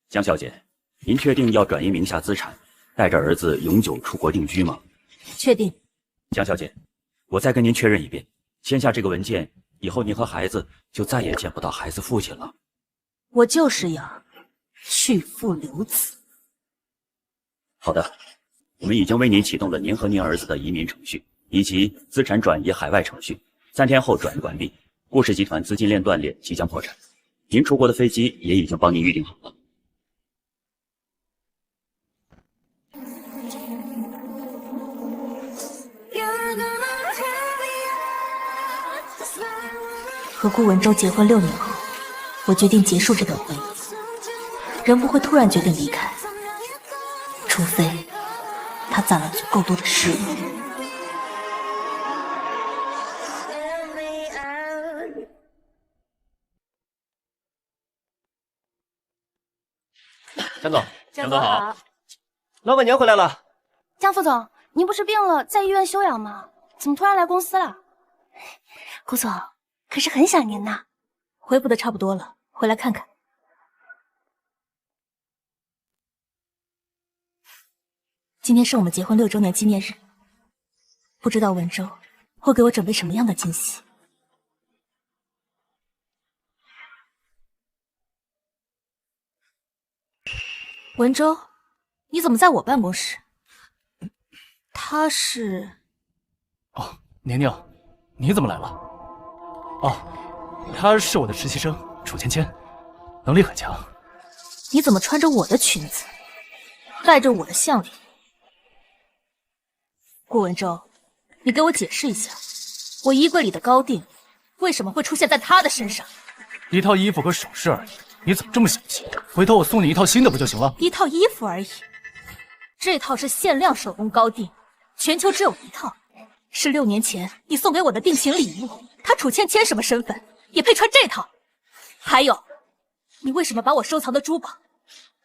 江小姐，您确定要转移名下资产，带着儿子永久出国定居吗？确定。江小姐，我再跟您确认一遍，签下这个文件以后，您和孩子就再也见不到孩子父亲了。我就是要去父留子。好的，我们已经为您启动了您和您儿子的移民程序，以及资产转移海外程序。3天后转移完毕，顾氏集团资金链断裂，即将破产。您出国的飞机也已经帮您预订好了。和顾文舟结婚6年后，我决定结束这段婚姻。人不会突然决定离开，除非他攒了足够多的失误。江总，江总好，老板娘回来了。江副总，您不是病了，在医院休养吗？怎么突然来公司了？顾总可是很想您呐。恢复的差不多了，回来看看。今天是我们结婚6周年纪念日，不知道文舟会给我准备什么样的惊喜。文舟，你怎么在我办公室？他是……哦，宁宁，你怎么来了？哦，他是我的实习生楚芊芊，能力很强。你怎么穿着我的裙子，戴着我的项链？顾文舟，你给我解释一下，我衣柜里的高定为什么会出现在他的身上？一套衣服和首饰而已，你怎么这么小气？回头我送你一套新的不就行了？一套衣服而已，这套是限量手工高定，全球只有1套，是6年前你送给我的定情礼物。他楚芊芊什么身份，也配穿这套？还有，你为什么把我收藏的珠宝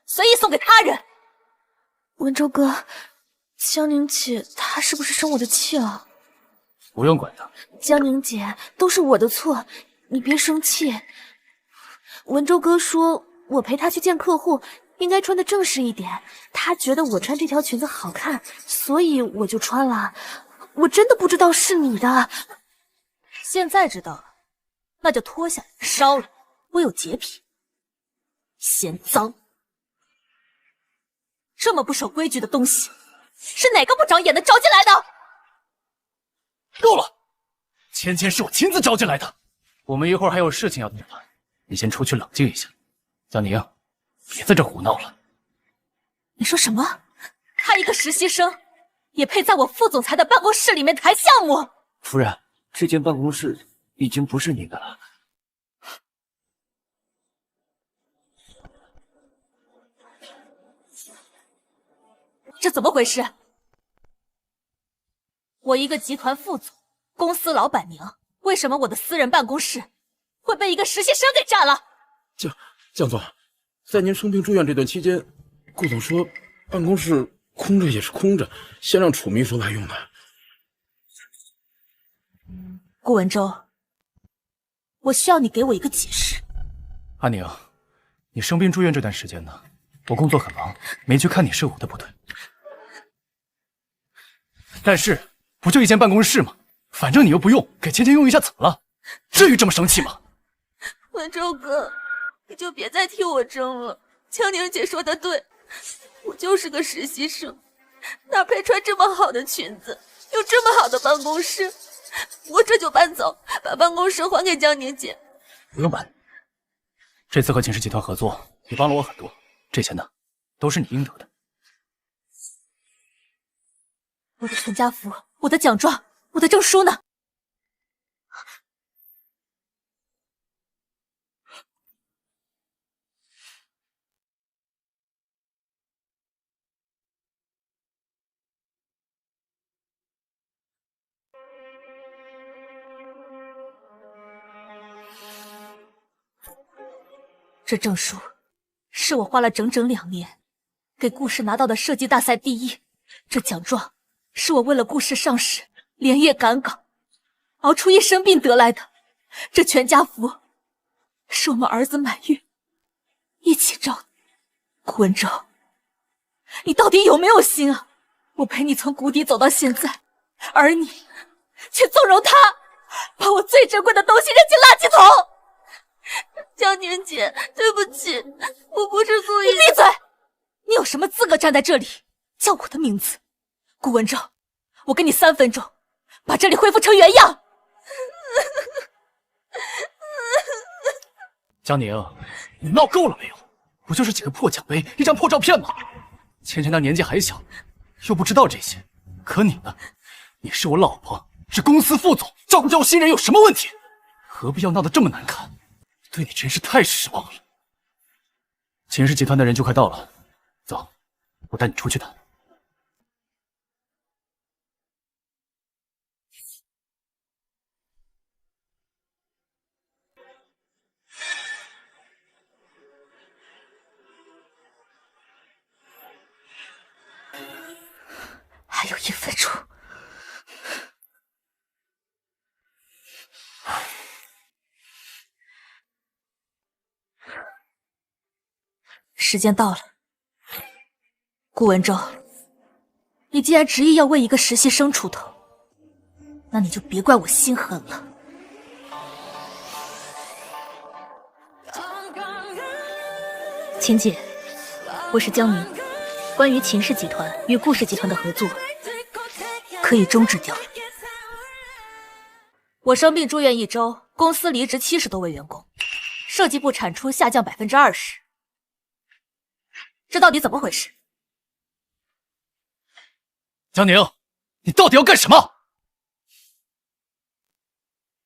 随意送给他人？文舟哥，江宁姐她是不是生我的气了？不用管他。江宁姐，都是我的错，你别生气。文舟哥说我陪他去见客户，应该穿得正式一点。他觉得我穿这条裙子好看，所以我就穿了。我真的不知道是你的。现在知道了，那就脱下来烧了。我有洁癖，嫌脏。这么不守规矩的东西，是哪个不长眼的招进来的？够了，芊芊是我亲自招进来的。我们一会儿还有事情要谈，你先出去冷静一下。江宁，别在这胡闹了。你说什么？他一个实习生，也配在我副总裁的办公室里面谈项目？夫人，这间办公室已经不是您的了。这怎么回事？我一个集团副总，公司老板娘，为什么我的私人办公室会被一个实习生给占了？江总，在您生病住院这段期间，顾总说办公室空着也是空着，先让楚秘书来用的。顾文舟，我需要你给我一个解释。阿宁，你生病住院这段时间呢，我工作很忙，没去看你是我的不对。但是不就一间办公室吗？反正你又不用，给芊芊用一下怎么了？至于这么生气吗？文舟哥，你就别再替我争了。江宁姐说的对，我就是个实习生，哪配穿这么好的裙子，有这么好的办公室？我这就搬走，把办公室还给江宁姐。不用搬，这次和秦氏集团合作，你帮了我很多，这些呢，都是你应得的。我的全家福，我的奖状，我的证书呢？这证书是我花了整整2年给顾氏拿到的设计大赛第1，这奖状是我为了顾氏上市连夜赶稿，熬出一身病得来的。这全家福是我们儿子满月一起照的。顾文昭，你到底有没有心啊？我陪你从谷底走到现在，而你却纵容他把我最珍贵的东西扔进垃圾桶。江宁姐，对不起，我不是故意的。你闭嘴！你有什么资格站在这里叫我的名字？顾文昭，我给你3分钟，把这里恢复成原样。江宁，你闹够了没有？不就是几个破奖杯，一张破照片吗？芊芊她年纪还小，又不知道这些。可你呢？你是我老婆，是公司副总，照顾新人有什么问题？何必要闹得这么难看？对你真是太失望了。秦氏集团的人就快到了，走，我带你出去谈。还有1分钟。时间到了，顾文昭，你既然执意要为一个实习生出头，那你就别怪我心狠了。秦姐，我是江宁，关于秦氏集团与顾氏集团的合作，可以终止掉。我生病住院1周，公司离职70多位员工，设计部产出下降20%。这到底怎么回事？江宁，你到底要干什么？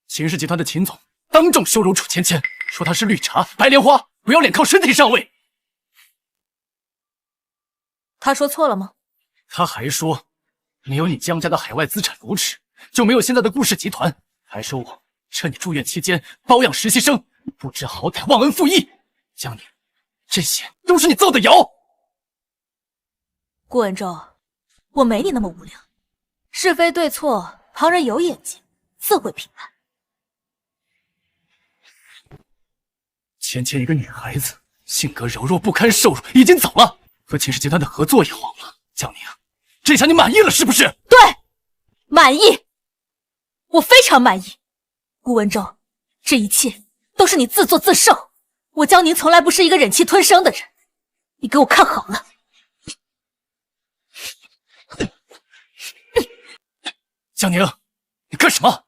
秦氏集团的秦总当众羞辱楚芊芊，说她是绿茶、白莲花，不要脸靠身体上位。他说错了吗？他还说，没有你江家的海外资产扶持，就没有现在的顾氏集团。还说我趁你住院期间包养实习生，不知好歹，忘恩负义。江宁，这些都是你造的谣。顾文昭，我没你那么无聊，是非对错，旁人有眼睛，自会评判。芊芊一个女孩子，性格柔弱不堪受辱，已经走了，和秦氏集团的合作也黄了。江宁，这下你满意了是不是？对，满意，我非常满意。顾文昭，这一切都是你自作自受。我江宁从来不是一个忍气吞声的人，你给我看好了。江宁，你干什么？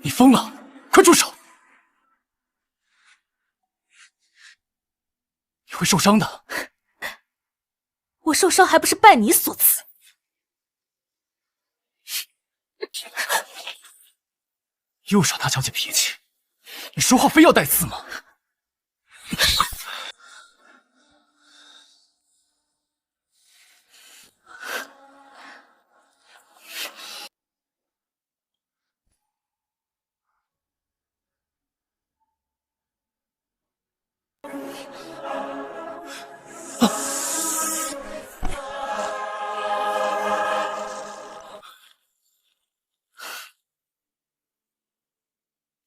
你疯了！快住手！你会受伤的。我受伤还不是拜你所赐。又耍大小姐脾气，你说话非要带刺吗？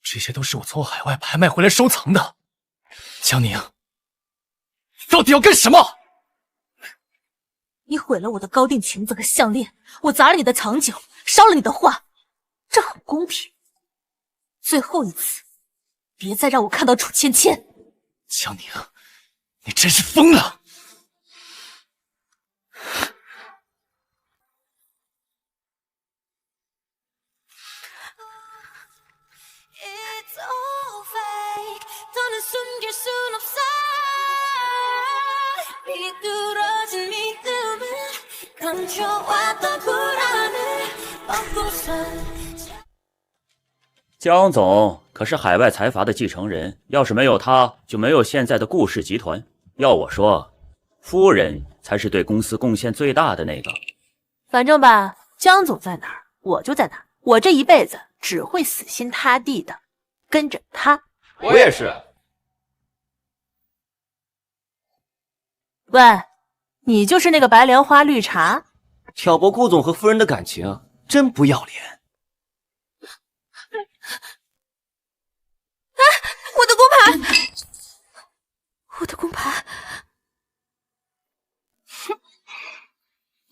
这些都是我从海外拍卖回来收藏的。江宁，到底要干什么？你毁了我的高定裙子和项链，我砸了你的藏酒，烧了你的画，这很公平。最后一次，别再让我看到楚芊芊。江宁，你真是疯了！江总可是海外财阀的继承人，要是没有他，就没有现在的顾氏集团。要我说，夫人才是对公司贡献最大的那个。反正吧，江总在哪儿，我就在哪儿。我这一辈子只会死心塌地的跟着他。我也是。喂，你就是那个白莲花绿茶？挑拨顾总和夫人的感情，真不要脸！我的工牌，我的工牌！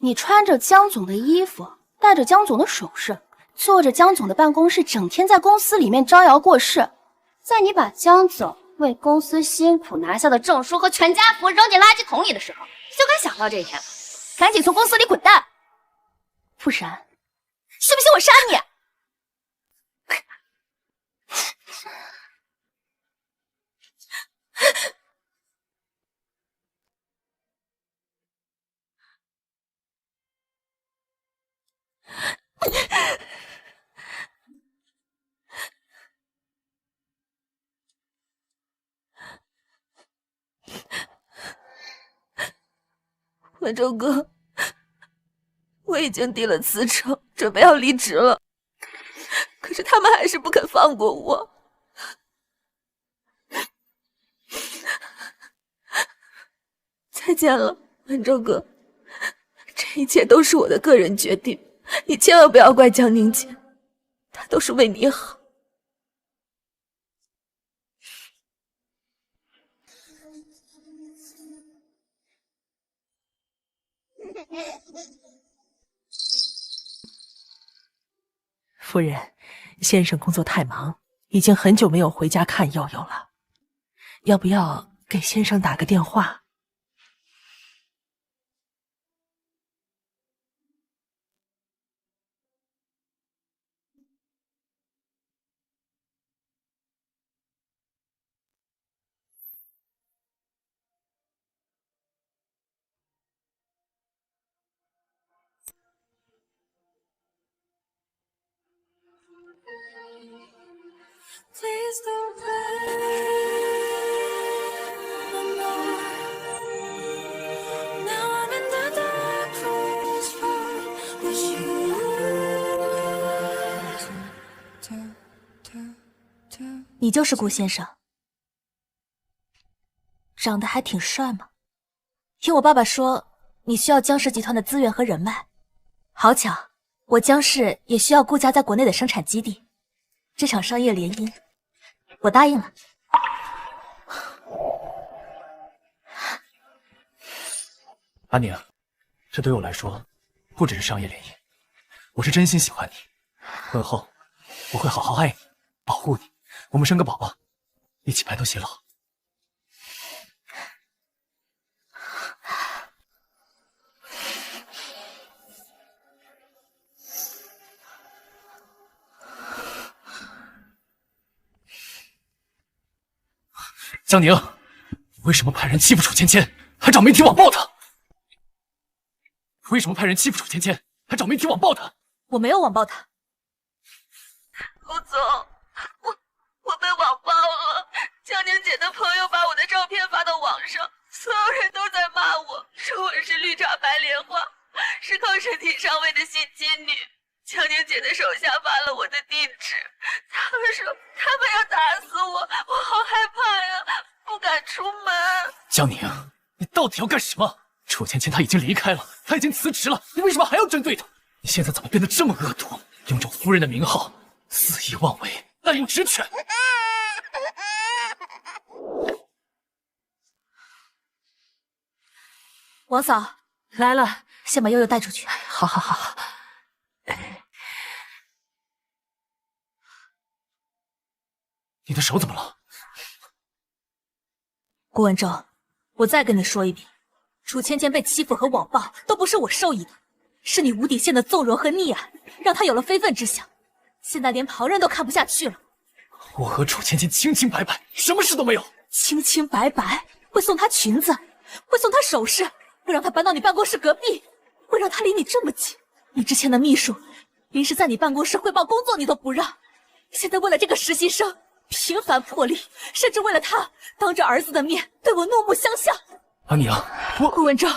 你穿着江总的衣服，戴着江总的首饰，坐着江总的办公室，整天在公司里面招摇过市。在你把江总为公司辛苦拿下的证书和全家福扔进垃圾桶里的时候，就该想到这一天，赶紧从公司里滚蛋，不然，信不信我杀你？文州哥，我已经递了辞呈，准备要离职了，可是他们还是不肯放过我。再见了，文州哥，这一切都是我的个人决定，你千万不要怪江宁姐，她都是为你好。夫人，先生工作太忙，已经很久没有回家看佑佑了，要不要给先生打个电话？Please don't break my mind. Now I'm in the darkest part with you. 你就是顾先生，长得还挺帅嘛。听我爸爸说，你需要江氏集团的资源和人脉，好巧，我江氏也需要顾家在国内的生产基地。这场商业联姻，我答应了。阿宁，这对我来说不只是商业联姻，我是真心喜欢你。婚后我会好好爱你，保护你，我们生个宝宝，一起白头偕老。江宁，为什么派人欺负楚芊芊，还找媒体网暴她？为什么派人欺负楚芊芊，还找媒体网暴她？我没有网暴他。顾总，我被网暴了。江宁姐的朋友把我的照片发到网上，所有人都在骂我，说我是绿茶白莲花，是靠身体上位的心机女。江宁姐的手下发了我的地址，他们说他们要打死我，我好害怕呀，不敢出门。江宁，你到底要干什么？楚芊芊她已经离开了，她已经辞职了，你为什么还要针对她？你现在怎么变得这么恶毒？用着夫人的名号，肆意妄为，滥用职权。王嫂来了，先把悠悠带出去。好好好。你的手怎么了？顾文正，我再跟你说一遍，楚芊芊被欺负和网暴都不是我授意的，是你无底线的纵容和溺爱，让她有了非分之想，现在连旁人都看不下去了。我和楚芊芊清清白白，什么事都没有。清清白白，会送她裙子，会送她首饰，会让她搬到你办公室隔壁，会让她离你这么近。你之前的秘书，临时在你办公室汇报工作你都不让，现在为了这个实习生频繁破例，甚至为了他当着儿子的面对我怒目相向。阿宁，顾文正，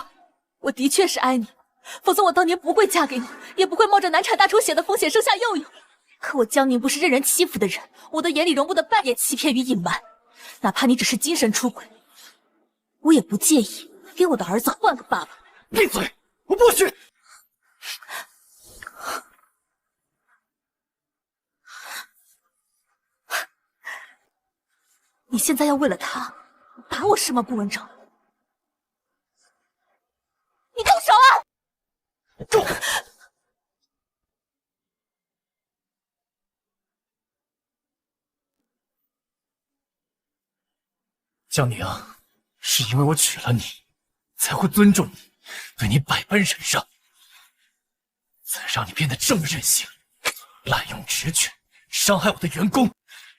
我的确是爱你，否则我当年不会嫁给你，也不会冒着难产大出血的风险生下佑佑。可我江宁不是任人欺负的人，我的眼里容不得半点欺骗与隐瞒，哪怕你只是精神出轨，我也不介意给我的儿子换个爸爸。闭嘴！我不许！你现在要为了他打我是吗，顾文哲？你动手啊！住！江宁，是因为我娶了你，才会尊重你，对你百般忍让，才让你变得这么任性，滥用职权，伤害我的员工。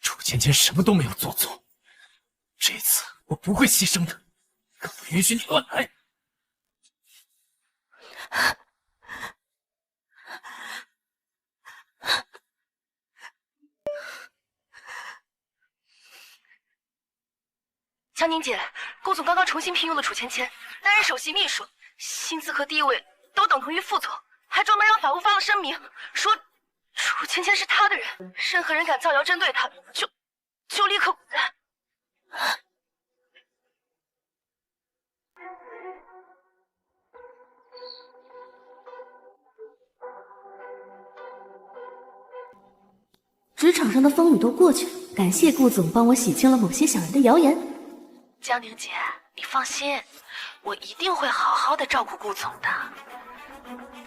楚芊芊什么都没有做错，这次我不会牺牲的，更不允许你乱来。江宁姐，顾总刚刚重新聘用了楚芊芊，担任首席秘书，薪资和地位都等同于副总，还专门让法务发了声明，说楚芊芊是他的人，任何人敢造谣针对他，就立刻滚蛋。职场上的风雨都过去了，感谢顾总帮我洗清了某些小人的谣言。江宁姐，你放心，我一定会好好的照顾顾总的，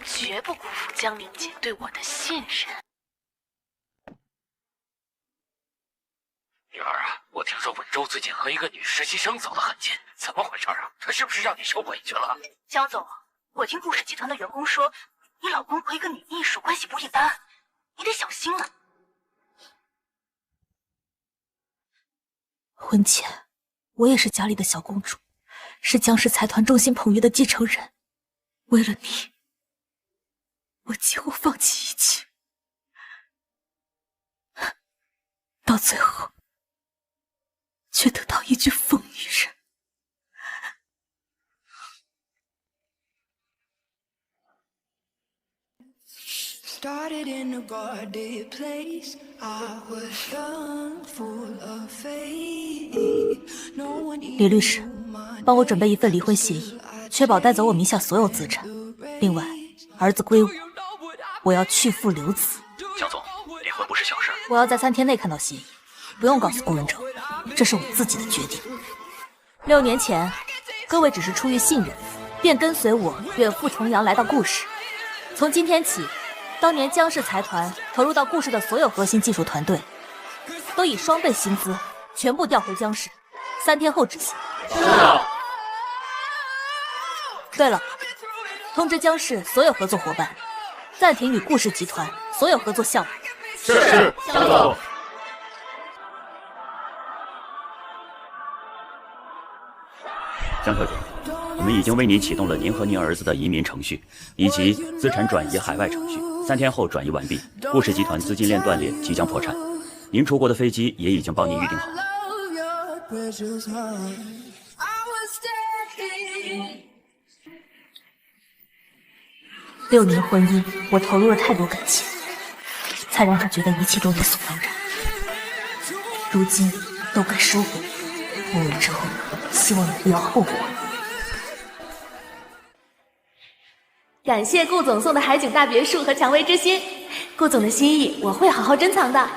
绝不辜负江宁姐对我的信任。女儿啊，我听说文州最近和一个女实习生走得很近，怎么回事啊？她是不是让你受委屈了？江总，我听顾氏集团的员工说，你老公和一个女秘书关系不一般，你得小心啊。婚前，我也是家里的小公主，是江氏财团众星捧月的继承人。为了你，我几乎放弃一切，到最后，却得到一句疯女人。Started in a guarded place. I was young, full of faith. No one 李律师，帮我准备一份离婚协议，确保带走我名下所有资产。另外，儿子归我，我要去父留子。江总，离婚不是小事。我要在3天内看到协议，不用告诉顾文哲，这是我自己的决定。6年前，各位只是出于信任，便跟随我远赴重洋来到顾氏。从今天起，当年江氏财团投入到顾氏的所有核心技术团队，都以双倍薪资全部调回江氏，3天后执行。对了，通知江氏所有合作伙伴，暂停与顾氏集团所有合作项目。是，江总。江特警，我们已经为您启动了您和您儿子的移民程序，以及资产转移海外程序。3天后转移完毕，顾氏集团资金链断裂，即将破产。您出国的飞机也已经帮您预定好了。6年婚姻，我投入了太多感情，才让他觉得一切都理所当然。如今都该收回。过了之后，希望你不要后悔。感谢顾总送的海景大别墅和蔷薇之心，顾总的心意我会好好珍藏的。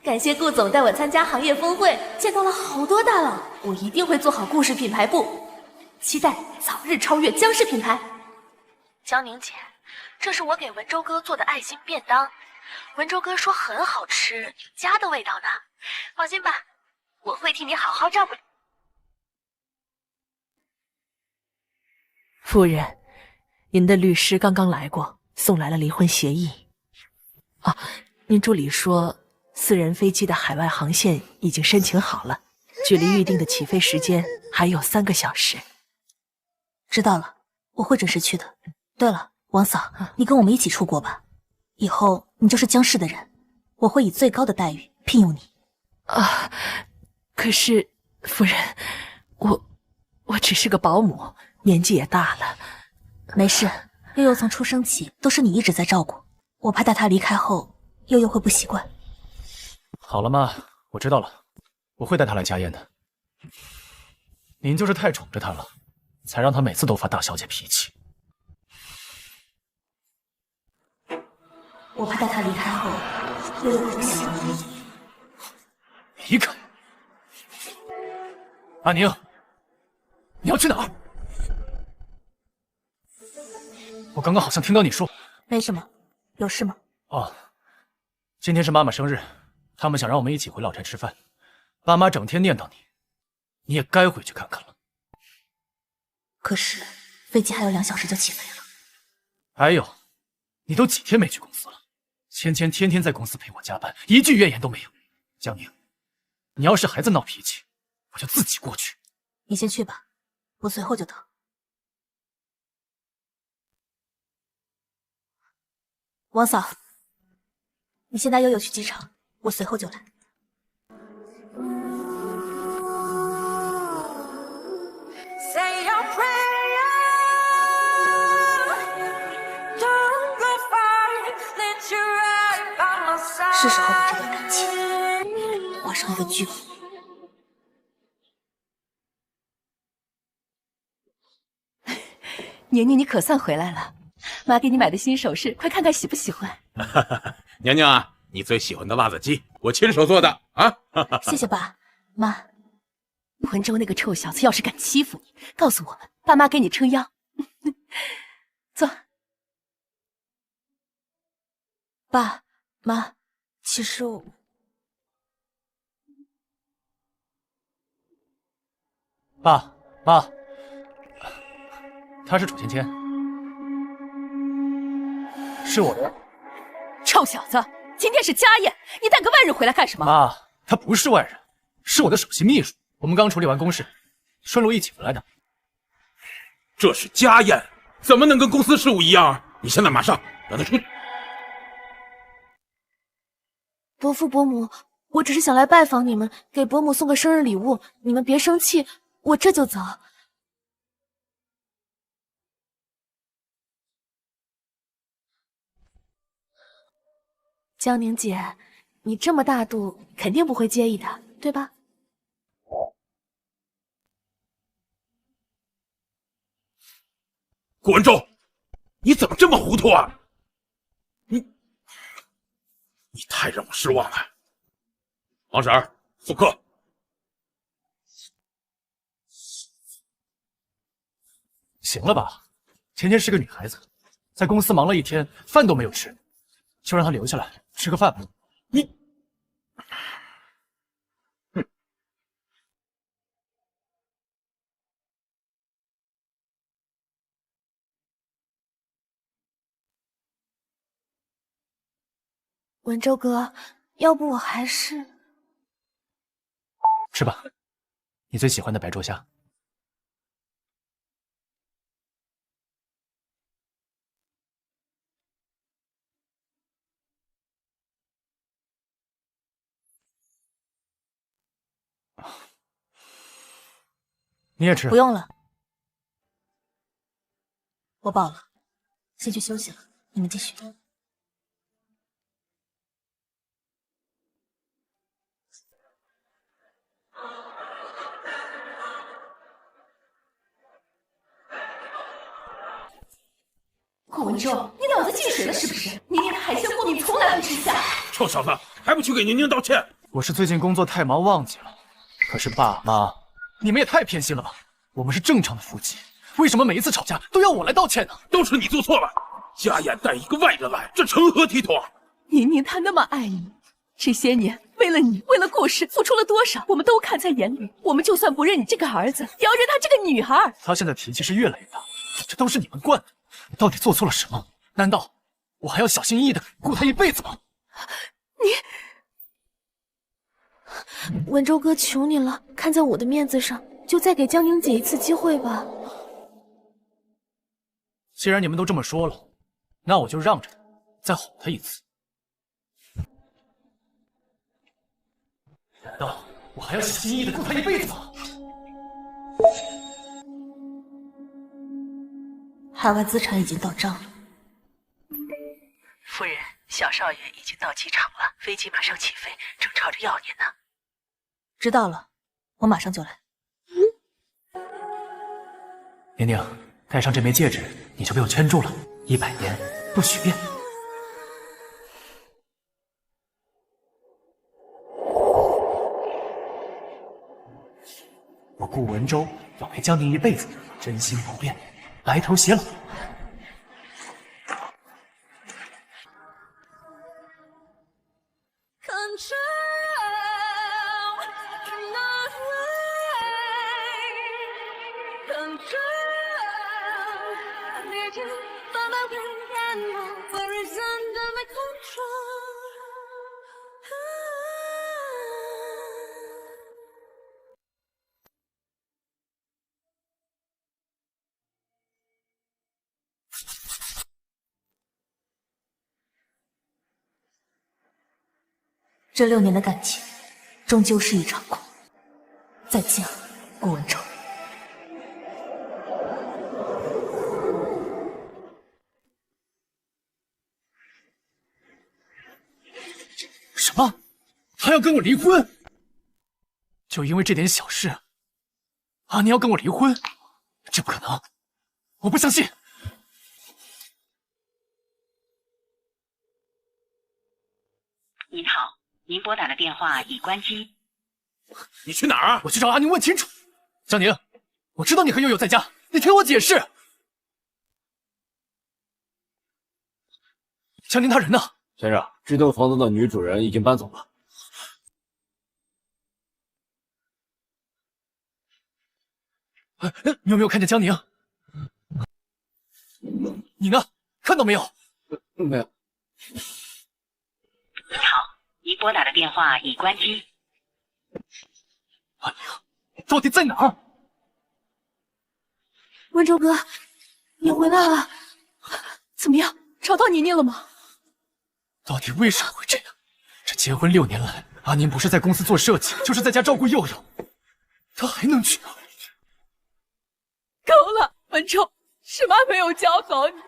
感谢顾总带我参加行业峰会，见到了好多大佬，我一定会做好顾氏品牌部，期待早日超越江氏品牌。江宁姐，这是我给文州哥做的爱心便当，文州哥说很好吃，有家的味道呢。放心吧，我会替你好好照顾你。夫人，您的律师刚刚来过，送来了离婚协议。啊，您助理说私人飞机的海外航线已经申请好了，距离预定的起飞时间还有3个小时。知道了，我会准时去的。对了，王嫂，你跟我们一起出国吧，以后你就是江氏的人，我会以最高的待遇聘用你。啊，可是夫人，我只是个保姆，年纪也大了。没事，悠悠从出生起都是你一直在照顾，我怕带她离开后，悠悠会不习惯。好了妈，我知道了，我会带她来家宴的。您就是太宠着她了，才让她每次都发大小姐脾气。我怕带他离开后，会有不想的你。离开？阿宁，你要去哪儿？我刚刚好像听到你说……没什么，有事吗？哦，今天是妈妈生日，他们想让我们一起回老宅吃饭。爸妈整天念叨你，你也该回去看看了。可是飞机还有2小时就起飞了。还有，你都几天没去公司了？芊芊天天在公司陪我加班，一句怨言都没有。江宁，你要是还在闹脾气，我就自己过去。你先去吧，我随后就到。王嫂，你先带悠悠去机场，我随后就来。是时候把这段感情画上一个句号。宁宁，你可算回来了，妈给你买的新首饰，快看看喜不喜欢。娘娘啊，你最喜欢的辣子鸡，我亲手做的啊！谢谢爸妈。文州那个臭小子要是敢欺负你，告诉我们，爸妈给你撑腰。坐。爸妈，其实爸妈，她是楚芊芊，是我的。臭小子，今天是家宴，你带个外人回来干什么？妈，他不是外人，是我的首席秘书。我们刚处理完公事，顺路一起回来的。这是家宴，怎么能跟公司事务一样？你现在马上让他出去。伯父伯母，我只是想来拜访你们，给伯母送个生日礼物，你们别生气，我这就走。江宁姐，你这么大度，肯定不会介意的，对吧？顾文舟，你怎么这么糊涂啊？你太让我失望了。王婶儿，送客。行了吧，芊芊是个女孩子，在公司忙了一天，饭都没有吃，就让她留下来吃个饭吧。你，文舟哥，要不我还是……吃吧，你最喜欢的白灼虾。你也吃？不用了，我饱了，先去休息了。你们继续。顾文舟，你脑子进水了是不是？宁宁的海鲜货你从来不吃下。臭小子，还不去给宁宁道歉？我是最近工作太忙忘记了。可是爸妈，你们也太偏心了吧？我们是正常的夫妻，为什么每一次吵架都要我来道歉呢？都是你做错了，家宴带一个外人来，这成何体统？宁宁她那么爱你，这些年为了你，为了顾氏付出了多少，我们都看在眼里。我们就算不认你这个儿子，也要认她这个女孩。她现在脾气是越来越大，这都是你们惯的。我到底做错了什么？难道我还要小心翼翼的顾她一辈子吗？文舟哥，求你了，看在我的面子上，就再给江宁姐一次机会吧。既然你们都这么说了，那我就让着她，再哄她一次。难道我还要小心翼翼的顾她一辈子吗？海外资产已经到账了。夫人，小少爷已经到机场了，飞机马上起飞，正吵着要您呢。知道了，我马上就来。宁宁，戴上这枚戒指，你就被我圈住了，100年不许变。顾文舟要陪江宁一辈子，真心不变，白头偕老。这6年的感情，终究是一场空。再见了，顾文舟。什么？他要跟我离婚？就因为这点小事，阿宁要跟我离婚？这不可能！我不相信！您好，您拨打的电话已关机。你去哪儿啊？我去找阿宁问清楚。江宁，我知道你和悠悠在家，你听我解释。江宁他人呢？先生，这栋房子的女主人已经搬走了。你有没有看见江宁？你呢？看到没有？没有。你好，您拨打的电话已关机。阿宁，到底在哪儿？文舟哥，你回来了，怎么样？找到妮妮了吗？到底为什么会这样？这结婚6年来，阿宁不是在公司做设计，就是在家照顾悠悠，他还能去哪？够了，文舟，是妈没有教好你，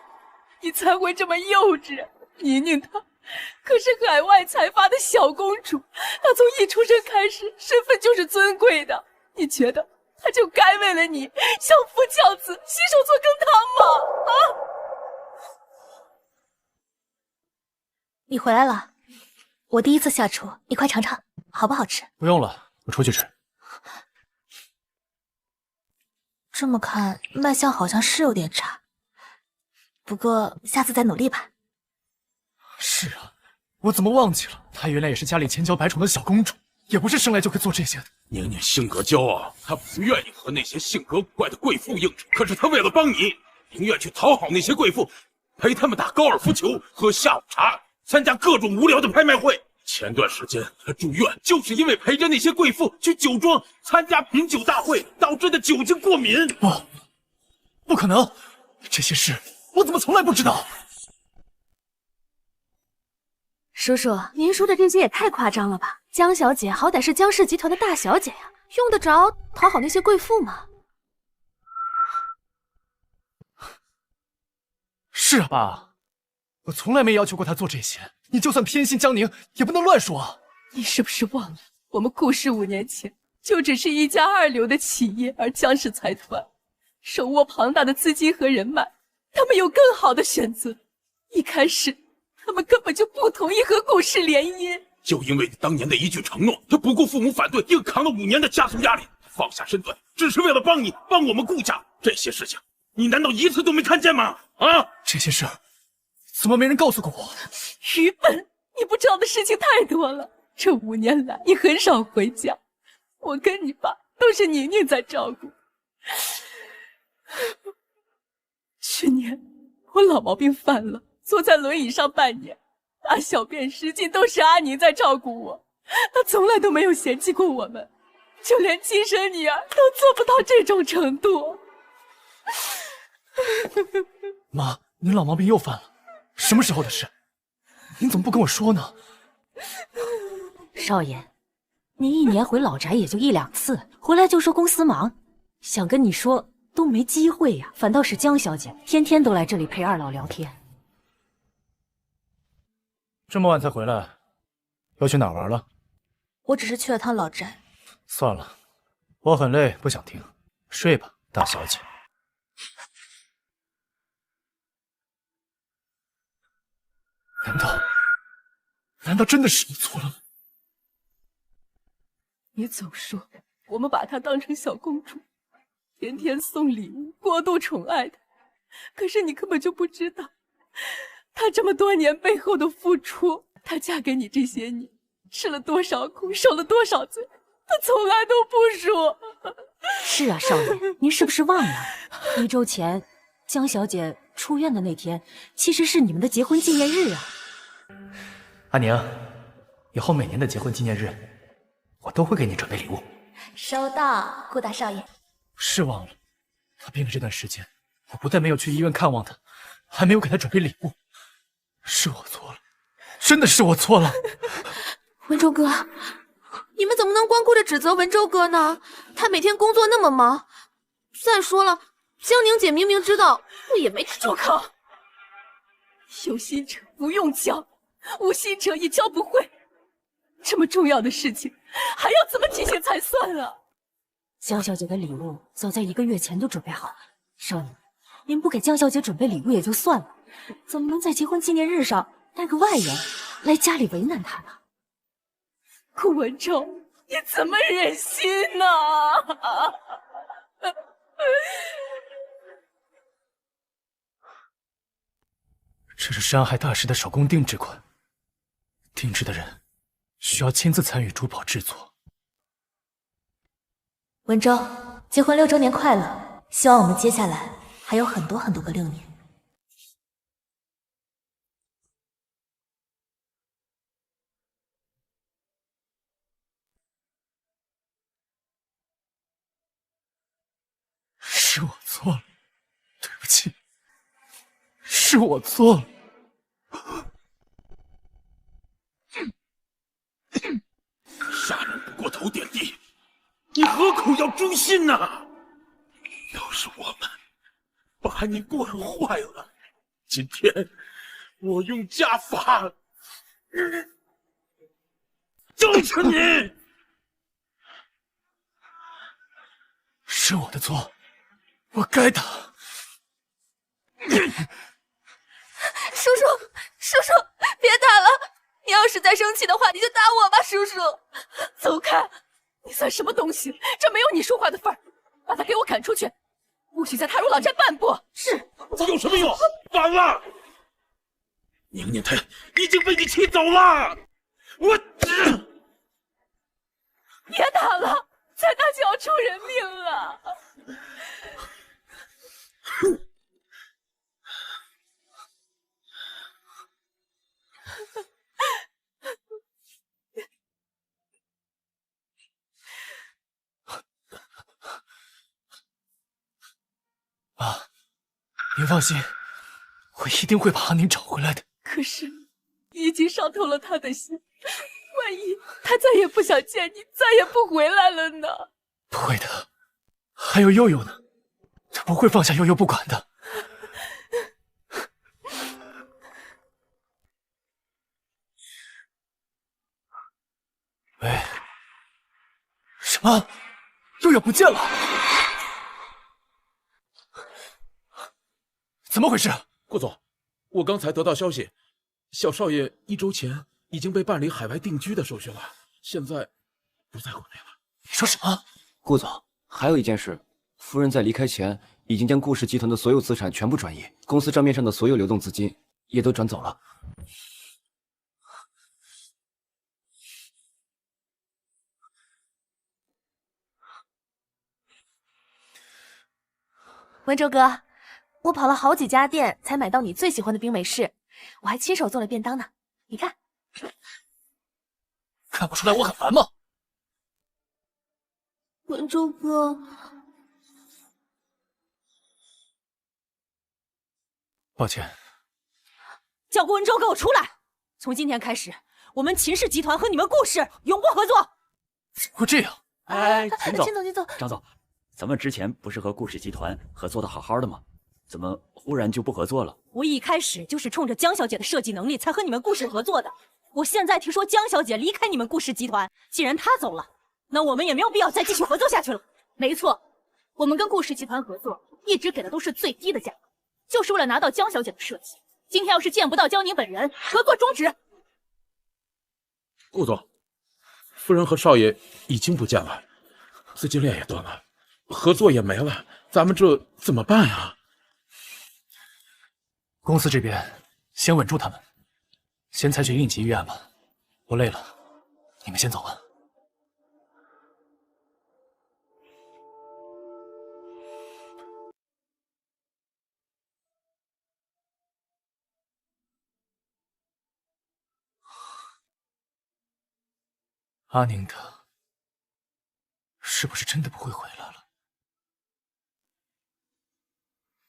你才会这么幼稚。妮妮她可是海外财阀的小公主，她从一出生开始身份就是尊贵的，你觉得她就该为了你相夫教子，洗手做羹汤吗？啊！你回来了，我第一次下厨，你快尝尝，好不好吃？不用了，我出去吃。这么看，卖相好像是有点差，不过下次再努力吧。是啊，我怎么忘记了？她原来也是家里千娇百宠的小公主，也不是生来就会做这些的。宁宁性格骄傲，她不愿意和那些性格怪的贵妇应酬，可是她为了帮你，宁愿去讨好那些贵妇，陪他们打高尔夫球、喝下午茶，参加各种无聊的拍卖会。前段时间她住院，就是因为陪着那些贵妇去酒庄参加品酒大会导致的酒精过敏。不可能！这些事我怎么从来不知道？叔叔，您说的这些也太夸张了吧？江小姐好歹是江氏集团的大小姐呀，用得着讨好那些贵妇吗？是啊，爸，我从来没要求过她做这些。你就算偏心江宁，也不能乱说啊！你是不是忘了，我们顾氏5年前就只是一家2流的企业，而江氏财团手握庞大的资金和人脉，他们有更好的选择。一开始，他们根本就不同意和顾氏联姻。就因为你当年的一句承诺，他不顾父母反对，硬扛了5年的家族压力，放下身段，只是为了帮你，帮我们顾家。这些事情，你难道一次都没看见吗？啊！这些事怎么没人告诉过我？愚笨！你不知道的事情太多了。这5年来，你很少回家，我跟你爸都是宁宁在照顾。去年我老毛病犯了，坐在轮椅上半年，大小便失禁都是阿宁在照顾我，她从来都没有嫌弃过我们，就连亲生女儿都做不到这种程度。妈，你老毛病又犯了，什么时候的事？您怎么不跟我说呢？少爷，您1年回老宅也就1、2次，回来就说公司忙，想跟你说都没机会呀。反倒是江小姐天天都来这里陪二老聊天。这么晚才回来，要去哪儿玩了？我只是去了趟老宅。算了，我很累，不想听，睡吧，大小姐。难道真的是你错了吗？你总说我们把她当成小公主，天天送礼物，过度宠爱她。可是你根本就不知道，她这么多年背后的付出。她嫁给你这些年，吃了多少苦，受了多少罪，她从来都不说。是啊，少爷，您是不是忘了？1周前，江小姐出院的那天，其实是你们的结婚纪念日啊。阿宁，以后每年的结婚纪念日，我都会给你准备礼物。收到，顾大少爷。是忘了，她病的这段时间，我不但没有去医院看望她，还没有给她准备礼物，是我错了，真的是我错了。文州哥，你们怎么能光顾着指责文州哥呢？他每天工作那么忙。再说了，江宁姐明明知道，我也没住口！有心者不用教，无心者也教不会。这么重要的事情，还要怎么提醒才算啊？江小姐的礼物早在1个月前就准备好了。少爷，您不给江小姐准备礼物也就算了，怎么能在结婚纪念日上带个外人来家里为难她呢？顾文州，你怎么忍心呢？这是山海大师的手工定制款，定制的人需要亲自参与珠宝制作。文州，结婚6周年快乐！希望我们接下来还有很多很多个6年。是我错了，对不起，是我错了。杀人不过头点地，你何苦要诛心呢？要是我们把你惯坏了，今天我用家法就是你。是我的错，我该打。叔叔，别打了！你要是再生气的话，你就打我吧，叔叔。走开！你算什么东西？这没有你说话的份儿！把他给我赶出去，不许再踏入老宅半步！是。有什么用？晚了！宁宁她已经被你气走了。我别打了，再打就要出人命了。妈，您放心，我一定会把阿宁找回来的。可是你已经伤透了他的心，万一他再也不想见你，再也不回来了呢？不会的，还有悠悠呢，他不会放下悠悠不管的。喂，什么？悠悠不见了？怎么回事？顾总，我刚才得到消息，小少爷1周前已经被办理海外定居的手续了，现在不在国内了。你说什么？顾总，还有一件事，夫人在离开前已经将顾氏集团的所有资产全部转移，公司账面上的所有流动资金也都转走了。文州哥，我跑了好几家店才买到你最喜欢的冰美式，我还亲手做了便当呢。你看，看不出来我很烦吗？文州哥，抱歉。叫过文州给我出来！从今天开始，我们秦氏集团和你们顾氏永不合作。怎么会这样？哎，秦总，秦总，张总，咱们之前不是和顾氏集团合作的好好的吗？怎么忽然就不合作了？我一开始就是冲着江小姐的设计能力才和你们顾氏合作的。我现在听说江小姐离开你们顾氏集团，既然她走了，那我们也没有必要再继续合作下去了。没错，我们跟顾氏集团合作，一直给的都是最低的价格，就是为了拿到江小姐的设计。今天要是见不到江宁本人，合作终止。顾总，夫人和少爷已经不见了，资金链也断了，合作也没了，咱们这怎么办呀？公司这边先稳住他们，先采取应急预案吧。我累了，你们先走吧。阿宁他是不是真的不会回来了？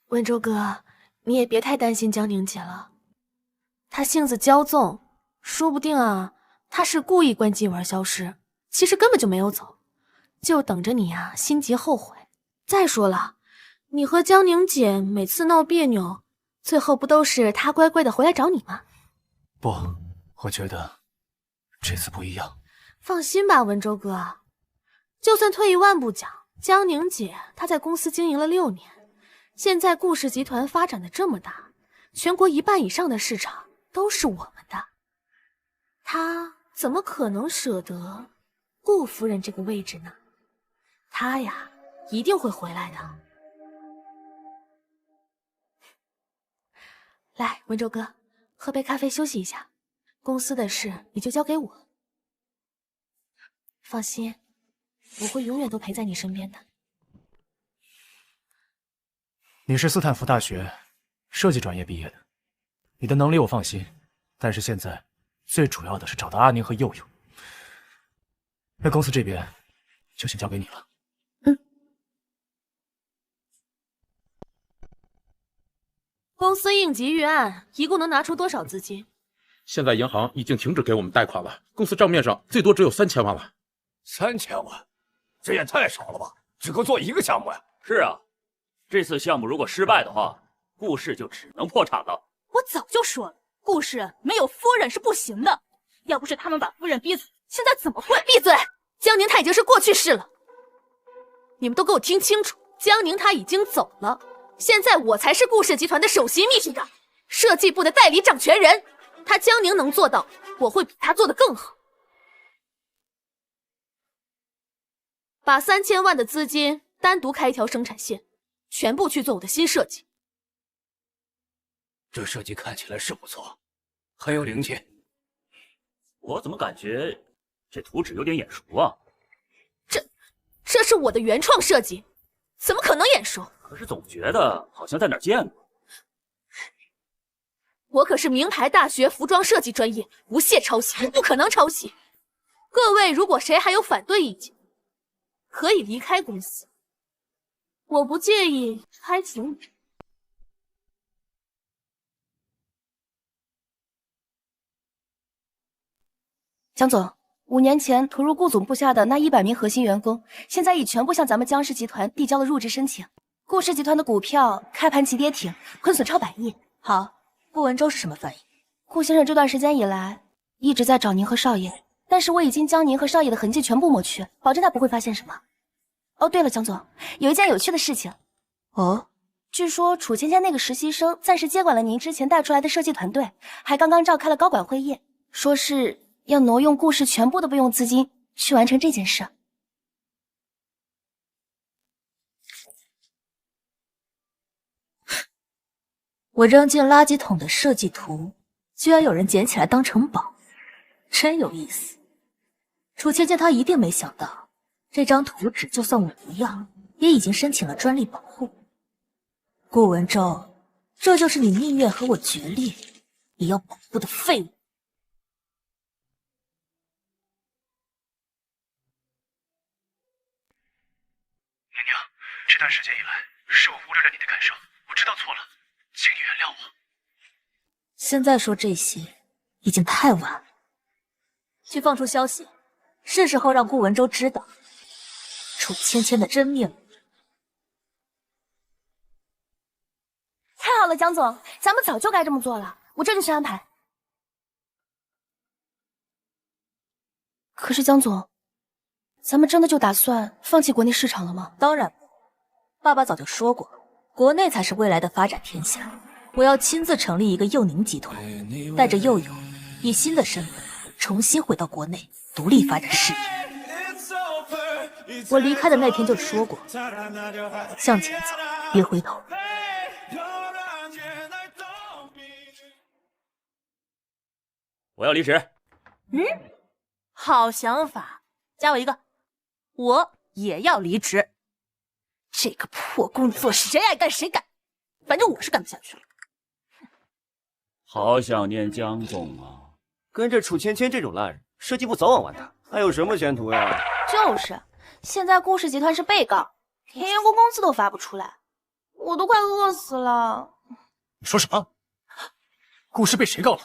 温州哥，你也别太担心江宁姐了，她性子骄纵，说不定啊，她是故意关机玩消失，其实根本就没有走，就等着你啊心急后悔。再说了，你和江宁姐每次闹别扭，最后不都是她乖乖的回来找你吗？不，我觉得这次不一样。放心吧，温州哥，就算退一万步讲，江宁姐她在公司经营了6年，现在顾氏集团发展的这么大，全国1半以上的市场都是我们的，她怎么可能舍得顾夫人这个位置呢？她呀，一定会回来的。来，温州哥，喝杯咖啡休息一下，公司的事你就交给我。放心，我会永远都陪在你身边的。你是斯坦福大学设计专业毕业的，你的能力我放心，但是现在最主要的是找到阿宁和佑佑。那公司这边就先交给你了。公司应急预案一共能拿出多少资金？现在银行已经停止给我们贷款了，公司账面上最多只有3000万了。3000万，这也太少了吧？只够做1个项目呀！是啊，这次项目如果失败的话，顾氏就只能破产了。我早就说了，顾氏没有夫人是不行的。要不是他们把夫人逼死，现在怎么会？闭嘴！江宁她已经是过去式了。你们都给我听清楚，江宁她已经走了，现在我才是顾氏集团的首席秘书长，设计部的代理掌权人。他江宁能做到，我会比他做得更好。把3000万的资金单独开一条生产线，全部去做我的新设计。这设计看起来是不错，很有灵气。我怎么感觉这图纸有点眼熟啊？这是我的原创设计，怎么可能眼熟？可是总觉得好像在哪儿见过。我可是名牌大学服装设计专业，无懈抄袭，不可能抄袭。各位如果谁还有反对意见，可以离开公司，我不介意开除你。江总，5年前投入顾总部下的那100名核心员工，现在已全部向咱们江氏集团递交了入职申请。顾氏集团的股票开盘即跌停，亏损超100亿。好，顾文舟是什么反应？顾先生这段时间以来一直在找您和少爷，但是我已经将您和少爷的痕迹全部抹去，保证他不会发现什么。哦，对了，江总，有一件有趣的事情。哦，据说楚芊芊那个实习生暂时接管了您之前带出来的设计团队，还刚刚召开了高管会议，说是要挪用顾氏全部的备用资金去完成这件事。我扔进垃圾桶的设计图，居然有人捡起来当成宝，真有意思。楚芊芊她一定没想到，这张图纸就算我不要，也已经申请了专利保护。顾文舟，这就是你宁愿和我决裂，也要保护的废物。宁宁，这段时间以来，是我忽略了你的感受，我知道错了，请你原谅我。现在说这些，已经太晚了。去放出消息，是时候让顾文舟知道楚芊芊的真面目。太好了，江总，咱们早就该这么做了，我这就去安排。可是江总，咱们真的就打算放弃国内市场了吗？当然不，爸爸早就说过，国内才是未来的发展天下。我要亲自成立一个佑宁集团，带着佑佑，以新的身份重新回到国内，独立发展事业。我离开的那天就说过，向前走，别回头。我要离职。好想法，加我一个。我也要离职。这个破工作谁爱干谁干，反正我是干不下去了。好想念江总啊！跟着楚芊芊这种烂人，设计部早晚完蛋，还有什么前途呀？就是，现在顾氏集团是被告，连员工工资都发不出来，我都快饿死了。你说什么？顾氏被谁告了？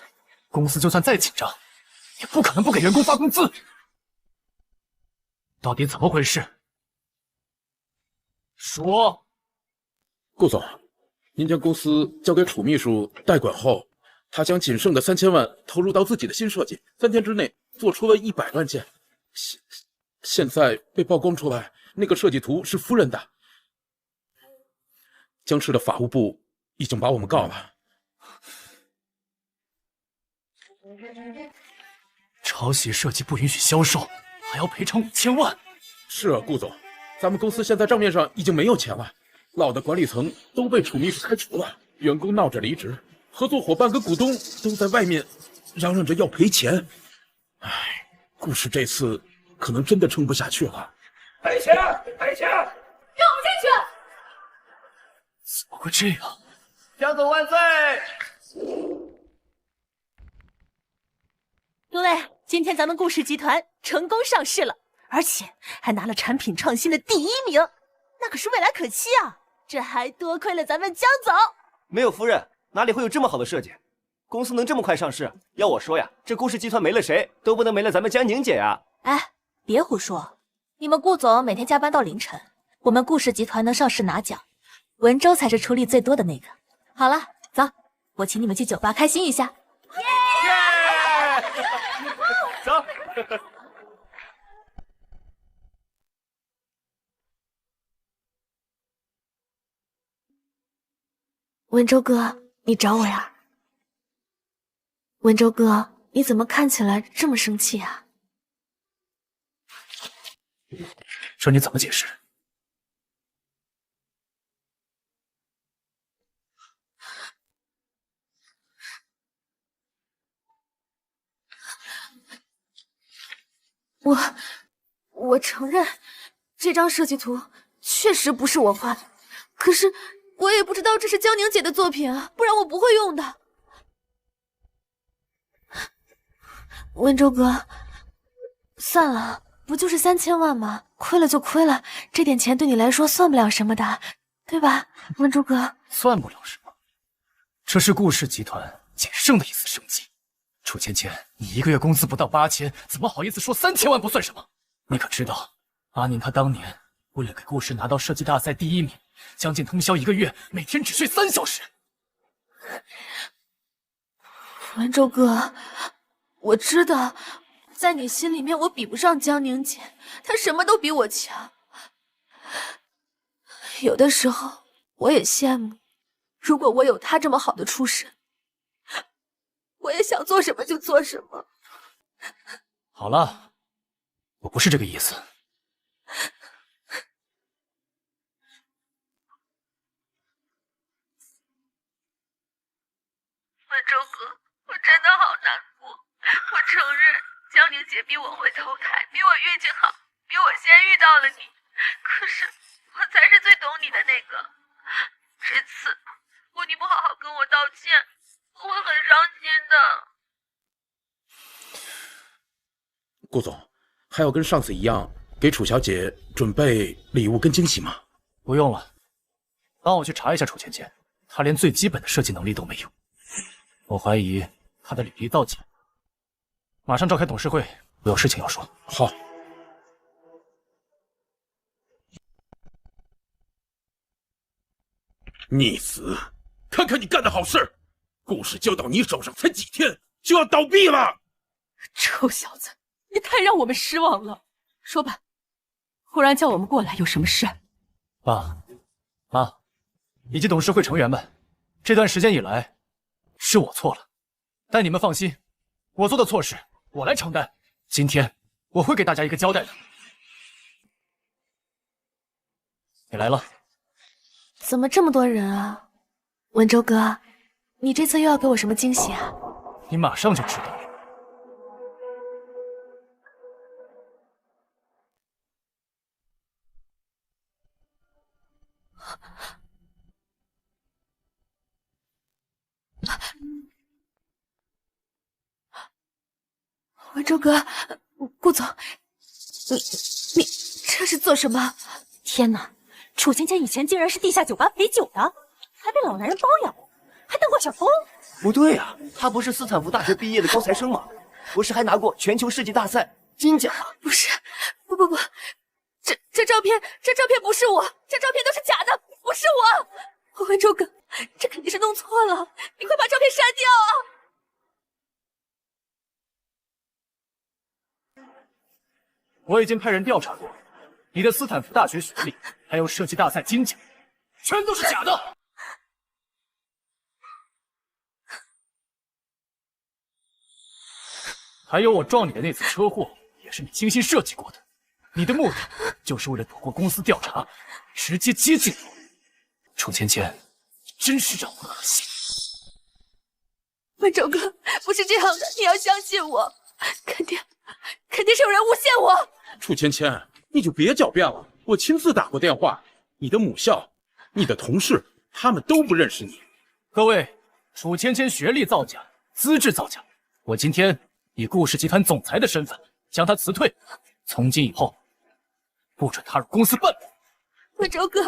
公司就算再紧张，也不可能不给员工发工资。到底怎么回事？说。顾总，您将公司交给楚秘书代管后，他将仅剩的3000万投入到自己的新设计，3天之内做出了100万件。现在被曝光出来，那个设计图是夫人的。江氏的法务部已经把我们告了。抄袭设计不允许销售，还要赔偿5000万。是啊，顾总，咱们公司现在账面上已经没有钱了，老的管理层都被楚秘书开除了，员工闹着离职，合作伙伴跟股东都在外面嚷嚷着要赔钱。唉，顾氏这次可能真的撑不下去了。赔钱！赔钱！让我进去！怎么会这样？江总万岁！各位，今天咱们顾氏集团成功上市了，而且还拿了产品创新的第1名，那可是未来可期啊！这还多亏了咱们江总。没有夫人，哪里会有这么好的设计？公司能这么快上市，要我说呀，这顾氏集团没了谁都不能没了咱们江宁姐呀！哎，别胡说，你们顾总每天加班到凌晨，我们顾氏集团能上市拿奖，文州才是出力最多的那个。好了，走，我请你们去酒吧开心一下。走。文州哥，你找我呀？文州哥，你怎么看起来这么生气啊？说你怎么解释？我承认，这张设计图确实不是我画的，可是我也不知道这是江宁姐的作品啊，不然我不会用的。文州哥，算了，不就是3000万吗？亏了就亏了，这点钱对你来说算不了什么的，对吧，文州哥？算不了什么，这是顾氏集团仅剩的一丝生机。楚芊芊，你1个月工资不到8000，怎么好意思说3000万不算什么？你可知道，阿宁他当年为了给顾氏拿到设计大赛第1名，将近通宵1个月，每天只睡3小时。文州哥，我知道，在你心里面我比不上江宁姐，她什么都比我强。有的时候我也羡慕，如果我有她这么好的出身，我也想做什么就做什么。好了，我不是这个意思。文州哥，我真的好难过。我承认，江宁姐比我会投胎，比我运气好，比我先遇到了你。可是我才是最懂你的那个。这次如果你不好好跟我道歉，我会很伤心的。顾总，还要跟上次一样给楚小姐准备礼物跟惊喜吗？不用了，帮我去查一下楚芊芊，她连最基本的设计能力都没有，我怀疑她的履历造假。马上召开董事会，我有事情要说。好。逆子，看看你干的好事！顾氏交到你手上才几天，就要倒闭了。臭小子，你太让我们失望了。说吧，忽然叫我们过来有什么事？爸妈以及董事会成员们，这段时间以来是我错了，但你们放心，我做的错事我来承担。今天我会给大家一个交代的。你来了。怎么这么多人啊？文州哥，你这次又要给我什么惊喜啊？你马上就知道。文州哥，顾总，你这是做什么？天哪！楚芊芊以前竟然是地下酒吧陪酒的，还被老男人包养，还当过小偷。不对呀，他不是斯坦福大学毕业的高材生吗？不是还拿过全球世纪大赛金奖吗？不是，不，这照片不是我，这照片都是假的，不是我。文州哥，这肯定是弄错了，你快把照片删掉啊！我已经派人调查过，你的斯坦福大学学历，还有设计大赛金奖，全都是假的。还有我撞你的那次车祸，也是你精心设计过的。你的目的就是为了躲过公司调查，直接接近我。楚芊芊，你真是让我恶心。文州哥，不是这样的，你要相信我，肯定是有人诬陷我。楚芊芊，你就别狡辩了，我亲自打过电话，你的母校、你的同事，他们都不认识你。各位，楚芊芊学历造假，资质造假，我今天以顾氏集团总裁的身份将她辞退，从今以后不准踏入公司半步。文州哥，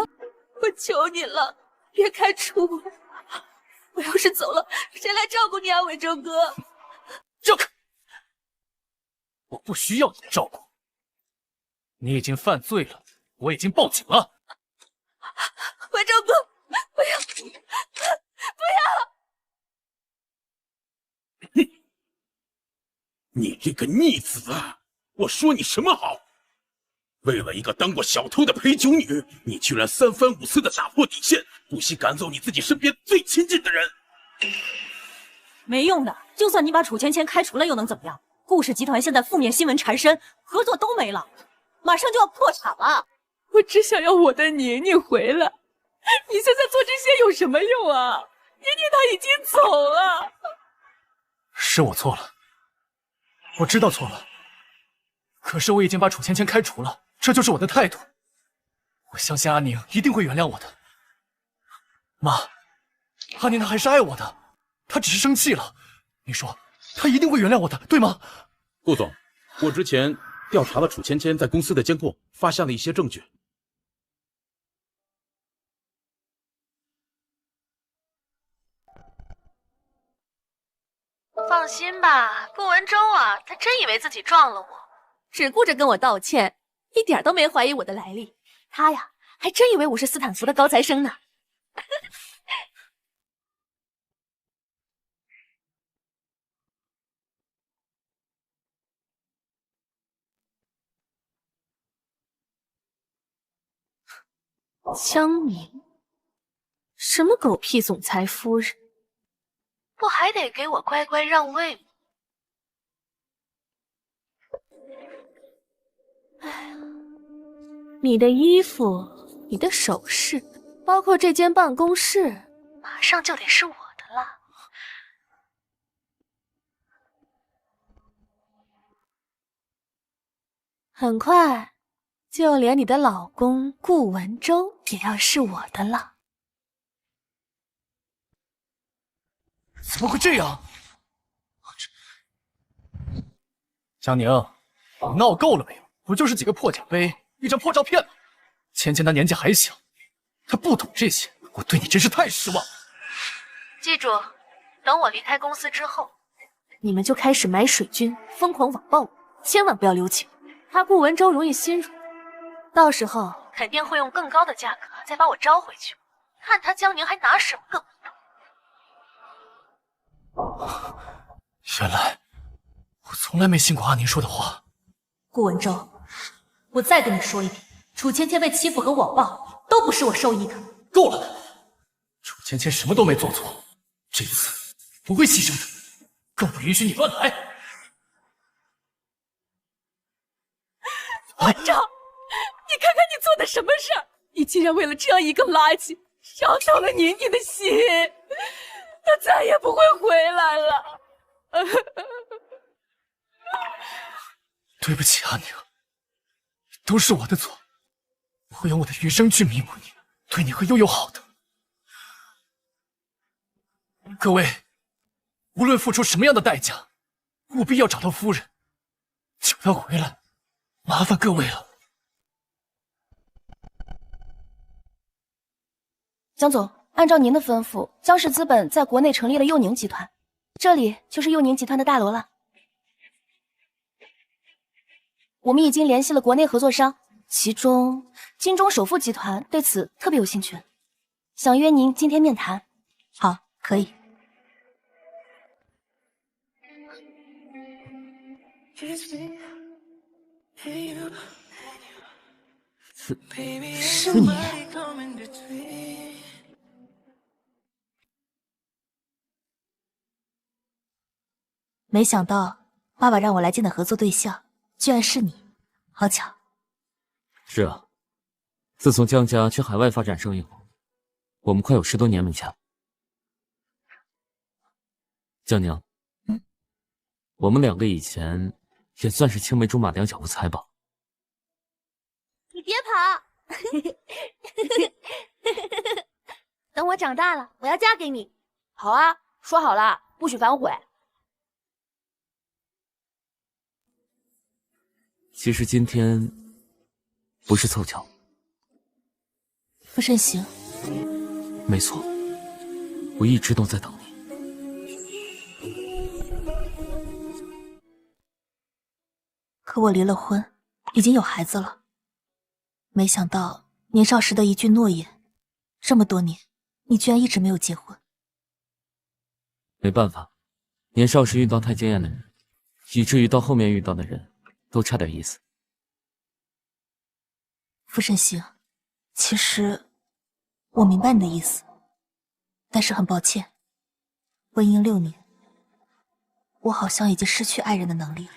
我求你了，别开除我！我要是走了，谁来照顾你啊，文州哥？让开！我不需要你的照顾，你已经犯罪了，我已经报警了。文州哥，不要，不要！你这个逆子啊！我说你什么好？为了一个当过小偷的陪酒女，你居然三番五次的打破底线，不惜赶走你自己身边最亲近的人。没用的，就算你把楚芊芊开除了，又能怎么样？顾氏集团现在负面新闻缠身，合作都没了，马上就要破产了。我只想要我的宁宁回来，你现在做这些有什么用啊？宁宁她已经走了。是我错了，我知道错了，可是我已经把楚芊芊开除了，这就是我的态度。我相信阿宁一定会原谅我的。妈，阿宁他还是爱我的，他只是生气了。你说他一定会原谅我的，对吗？顾总，我之前调查了楚芊芊在公司的监控，发现了一些证据。放心吧，顾文州啊，他真以为自己撞了我，只顾着跟我道歉，一点都没怀疑我的来历。他呀，还真以为我是斯坦福的高材生呢。江宁，什么狗屁总裁夫人？不还得给我乖乖让位吗？你的衣服，你的首饰，包括这间办公室，马上就得是我的了。很快，就连你的老公顾文州也要是我的了。怎么会这样？江宁，你闹够了没有？不就是几个破奖杯，一张破照片吗？芊芊她年纪还小，她不懂这些，我对你真是太失望了。记住，等我离开公司之后，你们就开始买水军，疯狂网暴我，千万不要留情。他顾文州容易心软，到时候肯定会用更高的价格再把我招回去，看他江宁还拿什么跟我斗。原来我从来没信过阿宁说的话。顾文州，我再跟你说一遍，楚芊芊被欺负和网暴都不是我授意的。够了，楚芊芊什么都没做错，这次不会牺牲的，更不允许你乱来。文州，你看看你做的什么事儿！你竟然为了这样一个垃圾，伤到了宁宁的心，她再也不会回来了。对不起，阿宁，都是我的错，我会用我的余生去弥补你，对你和悠悠好的。各位，无论付出什么样的代价，务必要找到夫人，求她回来，麻烦各位了。江总，按照您的吩咐，江氏资本在国内成立了佑宁集团，这里就是佑宁集团的大楼了。我们已经联系了国内合作商，其中金钟首富集团对此特别有兴趣，想约您今天面谈。好，可以。是你。没想到爸爸让我来见的合作对象居然是你，好巧。是啊，自从江家去海外发展生意后，我们快有10多年没见了。江宁，我们2个以前也算是青梅竹马两小无猜吧。你别跑！等我长大了，我要嫁给你。好啊，说好了，不许反悔。其实今天不是凑巧。傅慎行，没错，我一直都在等你。可我离了婚，已经有孩子了。没想到年少时的一句诺言，这么多年，你居然一直没有结婚。没办法，年少时遇到太惊艳的人，以至于到后面遇到的人都差点意思。傅慎行，其实我明白你的意思，但是很抱歉，婚姻6年，我好像已经失去爱人的能力了。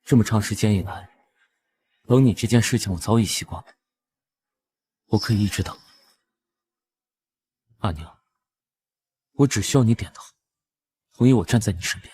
这么长时间以来，等你这件事情我早已习惯了，我可以一直等。阿宁，我只需要你点头，同意我站在你身边。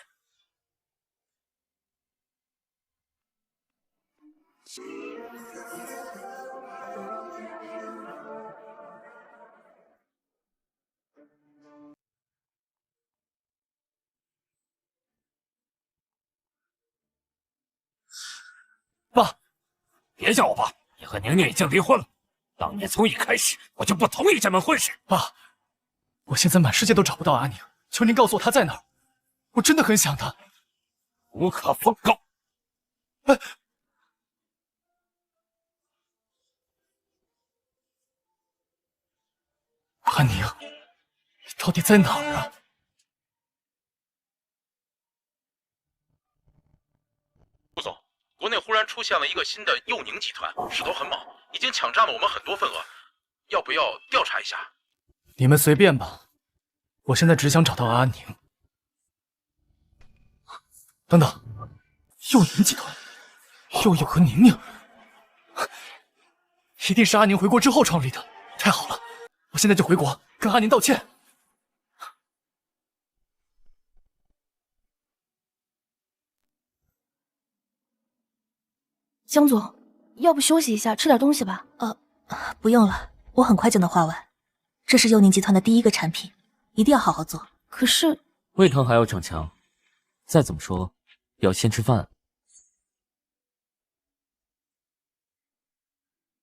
爸，别叫我爸，你和宁宁已经离婚了。当年从一开始我就不同意这门婚事。爸，我现在满世界都找不到阿宁，求您告诉我她在哪儿，我真的很想她。无可奉告。阿宁，你到底在哪儿啊？顾总，国内忽然出现了一个新的佑宁集团，势头很猛，已经抢占了我们很多份额，要不要调查一下？你们随便吧，我现在只想找到阿宁。等等，佑宁集团，佑佑和宁宁，一定是阿宁回国之后创立的，太好了，我现在就回国跟阿宁道歉。江总，要不休息一下，吃点东西吧？不用了，我很快就能画完。这是佑宁集团的第一个产品，一定要好好做。可是胃疼还要逞强，再怎么说也要先吃饭。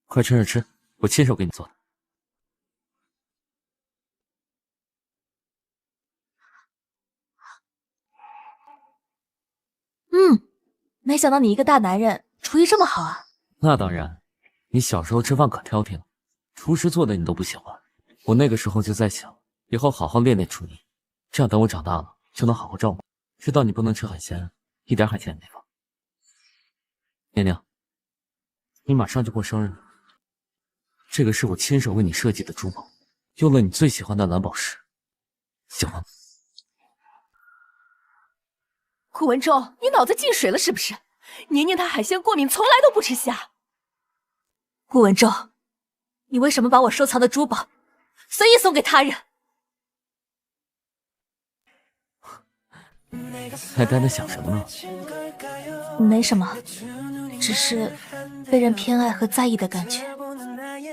快趁热吃，我亲手给你做的。没想到你一个大男人厨艺这么好啊！那当然，你小时候吃饭可挑剔了，厨师做的你都不喜欢。我那个时候就在想，以后好好练练厨艺，这样等我长大了就能好好照顾。知道你不能吃海鲜，一点海鲜也没放。宁宁，你马上就过生日了，这个是我亲手为你设计的珠宝，用了你最喜欢的蓝宝石，喜欢吗？顾文舟，你脑子进水了是不是？宁宁她海鲜过敏，从来都不吃虾。顾文舟，你为什么把我收藏的珠宝随意送给他人？还呆着想什么呢？没什么，只是被人偏爱和在意的感觉，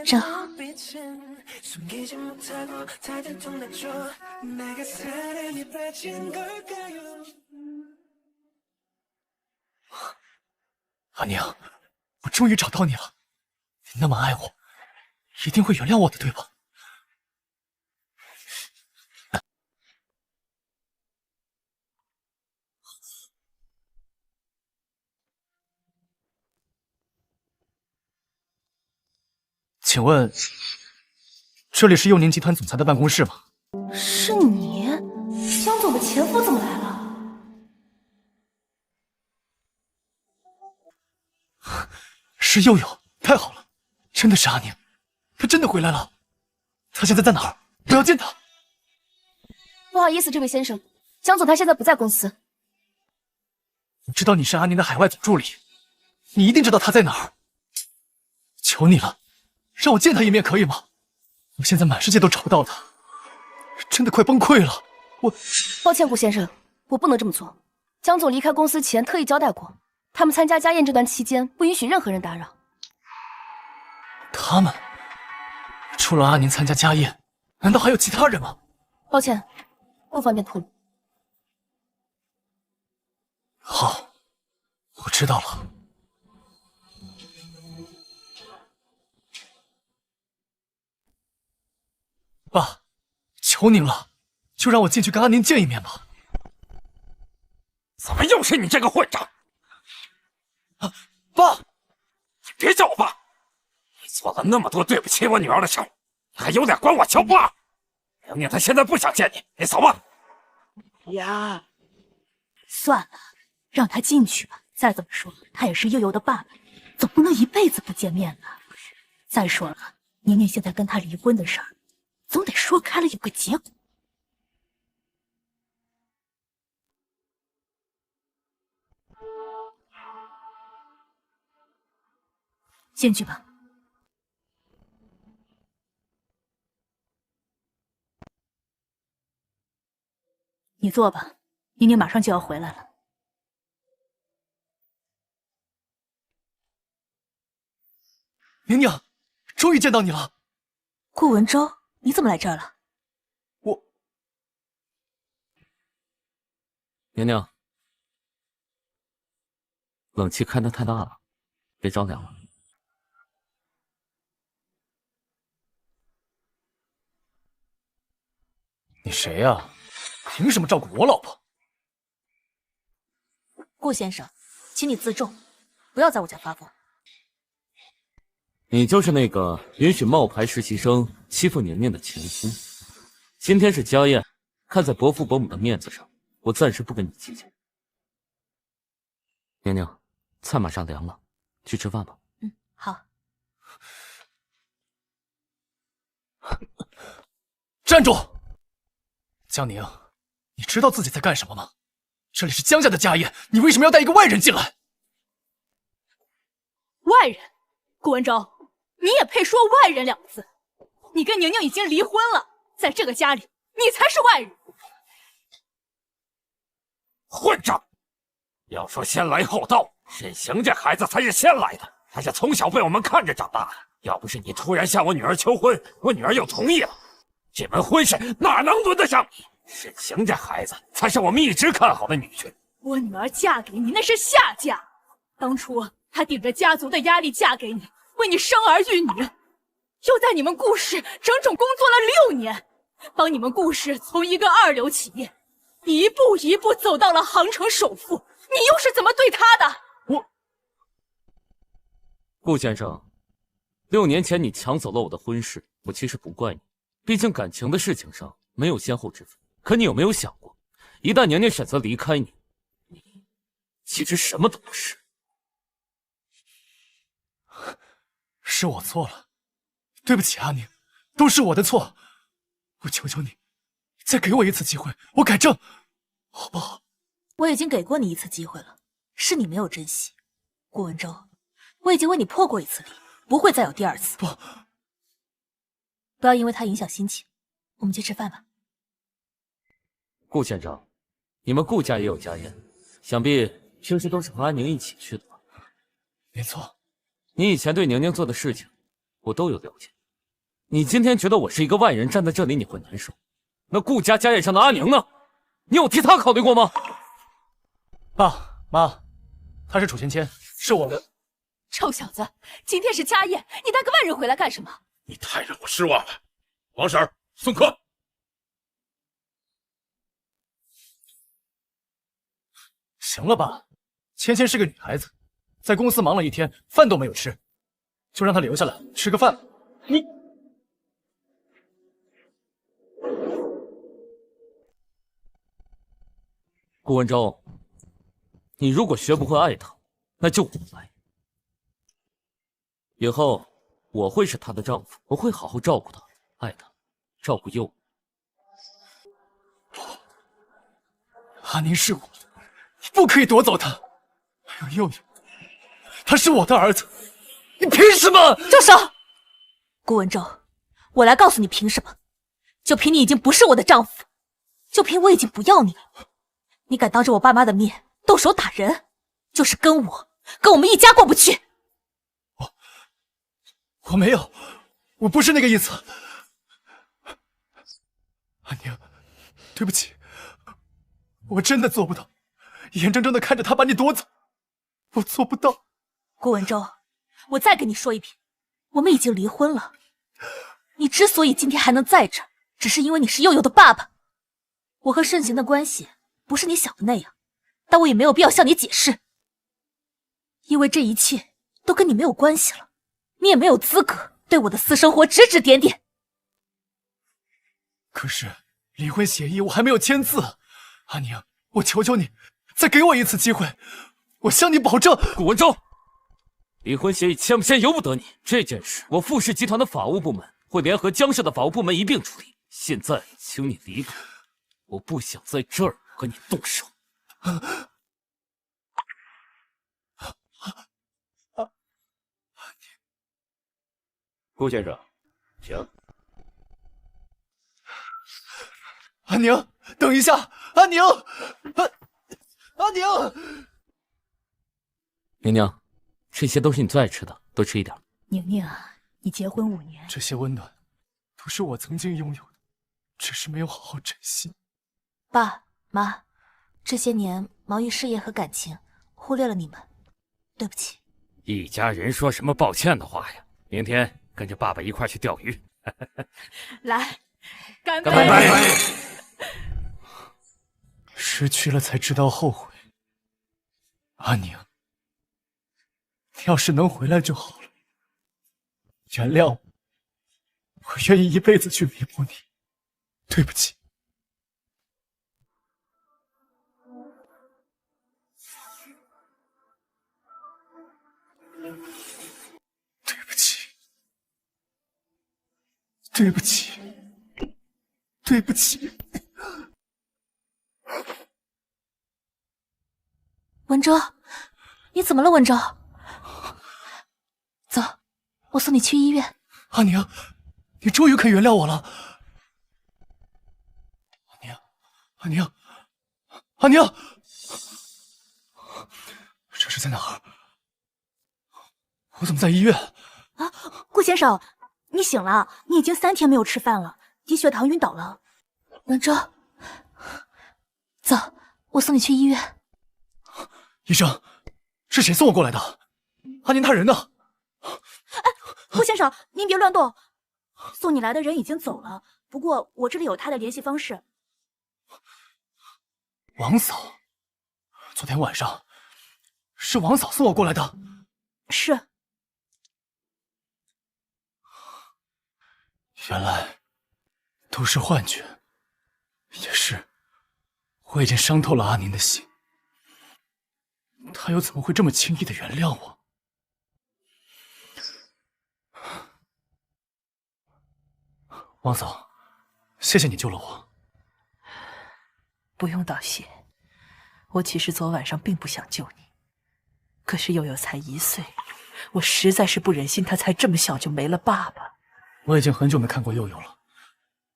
真好。阿宁，我终于找到你了。你那么爱我，一定会原谅我的，对吧？请问，这里是佑宁集团总裁的办公室吗？是你，江总的前夫怎么来了？是佑佑，太好了，真的是阿宁，他真的回来了。他现在在哪儿？我要见他。不好意思，这位先生，江总他现在不在公司。我知道你是阿宁的海外总助理，你一定知道他在哪儿。求你了，让我见他一面可以吗？我现在满世界都找不到他，真的快崩溃了。抱歉，顾先生，我不能这么做。江总离开公司前特意交代过，他们参加家宴这段期间不允许任何人打扰。他们除了阿宁参加家宴，难道还有其他人吗？抱歉，不方便透露。好，我知道了。爸，求您了，就让我进去跟阿宁见一面吧。怎么又是你这个混账！爸，你别叫我爸！你做了那么多对不起我女儿的事，你还有脸管我叫爸？明明她现在不想见你，你走吧。呀，算了，让他进去吧。再怎么说，他也是悠悠的爸爸，总不能一辈子不见面吧？再说了，宁宁现在跟他离婚的事儿，总得说开了有个结果。进去吧。你坐吧，宁宁马上就要回来了。宁宁，终于见到你了。顾文舟，你怎么来这儿了？宁宁，冷气开得太大了，别着凉了。你谁呀？凭什么照顾我老婆？顾先生，请你自重，不要在我家发疯。你就是那个允许冒牌实习生欺负宁宁的前夫。今天是家宴，看在伯父伯母的面子上，我暂时不跟你计较。宁宁，菜马上凉了，去吃饭吧。好。站住！江宁，你知道自己在干什么吗？这里是江家的家宴，你为什么要带一个外人进来？外人？顾文舟，你也配说外人两个字？你跟宁宁已经离婚了，在这个家里，你才是外人。混账！要说先来后到，沈行这孩子才是先来的，他是从小被我们看着长大的。要不是你突然向我女儿求婚，我女儿又同意了，这门婚事哪能轮得上你？沈行这孩子才是我们一直看好的女婿。我女儿嫁给你那是下嫁，当初她顶着家族的压力嫁给你，为你生儿育女，又在你们顾氏整整工作了6年，帮你们顾氏从一个2流企业一步一步走到了杭城首富，你又是怎么对她的？顾先生，6年前你抢走了我的婚事，我其实不怪你，毕竟感情的事情上没有先后之分。可你有没有想过，一旦宁宁选择离开你，你其实什么都不是。是我错了，对不起阿宁，都是我的错。我求求你，再给我一次机会，我改正，好不好？我已经给过你一次机会了，是你没有珍惜。顾文舟，我已经为你破过一次例，不会再有第二次。不，不要因为他影响心情。我们去吃饭吧。顾县长，你们顾家也有家宴，想必平时都是和安宁一起去的吧？没错，你以前对宁宁做的事情，我都有了解。你今天觉得我是一个外人站在这里你会难受，那顾家家宴上的阿宁呢？你有替她考虑过吗？爸妈，她是楚芊芊，是我的。臭小子，今天是家宴，你带个外人回来干什么？你太让我失望了。王婶儿，送客。行了吧，芊芊是个女孩子，在公司忙了一天，饭都没有吃，就让她留下来吃个饭。你。顾文昭，你如果学不会爱她，那就我来。以后我会是她的丈夫，我会好好照顾她，爱她，照顾佑。阿宁是我的，你不可以夺走他。还有佑佑，他是我的儿子，你凭什么？住手！顾文昭，我来告诉你凭什么？就凭你已经不是我的丈夫，就凭我已经不要你了。你敢当着我爸妈的面动手打人，就是跟我们一家过不去。我没有，我不是那个意思。阿宁，对不起，我真的做不到，眼睁睁的看着他把你夺走，我做不到。顾文昭，我再跟你说一遍，我们已经离婚了。你之所以今天还能在这，只是因为你是佑佑的爸爸。我和盛行的关系不是你想的那样，但我也没有必要向你解释，因为这一切都跟你没有关系了，你也没有资格对我的私生活指指点点。可是离婚协议我还没有签字，阿宁，我求求你，再给我一次机会，我向你保证。顾文昭，离婚协议签不签由不得你，这件事我傅氏集团的法务部门会联合江氏的法务部门一并处理。现在请你离开，我不想在这儿和你动手。顾先生，请。阿宁，等一下，阿宁，阿宁，宁宁，这些都是你最爱吃的，多吃一点。宁宁啊，你结婚5年，这些温暖都是我曾经拥有的，只是没有好好珍惜。爸妈，这些年忙于事业和感情，忽略了你们，对不起。一家人说什么抱歉的话呀？明天跟着爸爸一块去钓鱼。来，干杯！干杯！失去了才知道后悔。阿宁，你要是能回来就好了。原谅我，我愿意一辈子去弥补你。对不起。对不起。对不起。对不起。文昭，你怎么了？文昭，走，我送你去医院。阿宁，你终于肯原谅我了。阿宁，阿宁，这是在哪儿？我怎么在医院？啊，顾先生，你醒了，你已经3天没有吃饭了，低血糖晕倒了。文昭，走，我送你去医院。医生，是谁送我过来的？阿宁他人呢？哎，顾先生，您别乱动，送你来的人已经走了，不过我这里有他的联系方式。王嫂，昨天晚上是王嫂送我过来的。是。原来都是幻觉，也是，我已经伤透了阿宁的心。他又怎么会这么轻易的原谅我？王嫂，谢谢你救了我。不用道谢，我其实昨晚上并不想救你，可是佑佑才1岁，我实在是不忍心他才这么小就没了爸爸。我已经很久没看过佑佑了，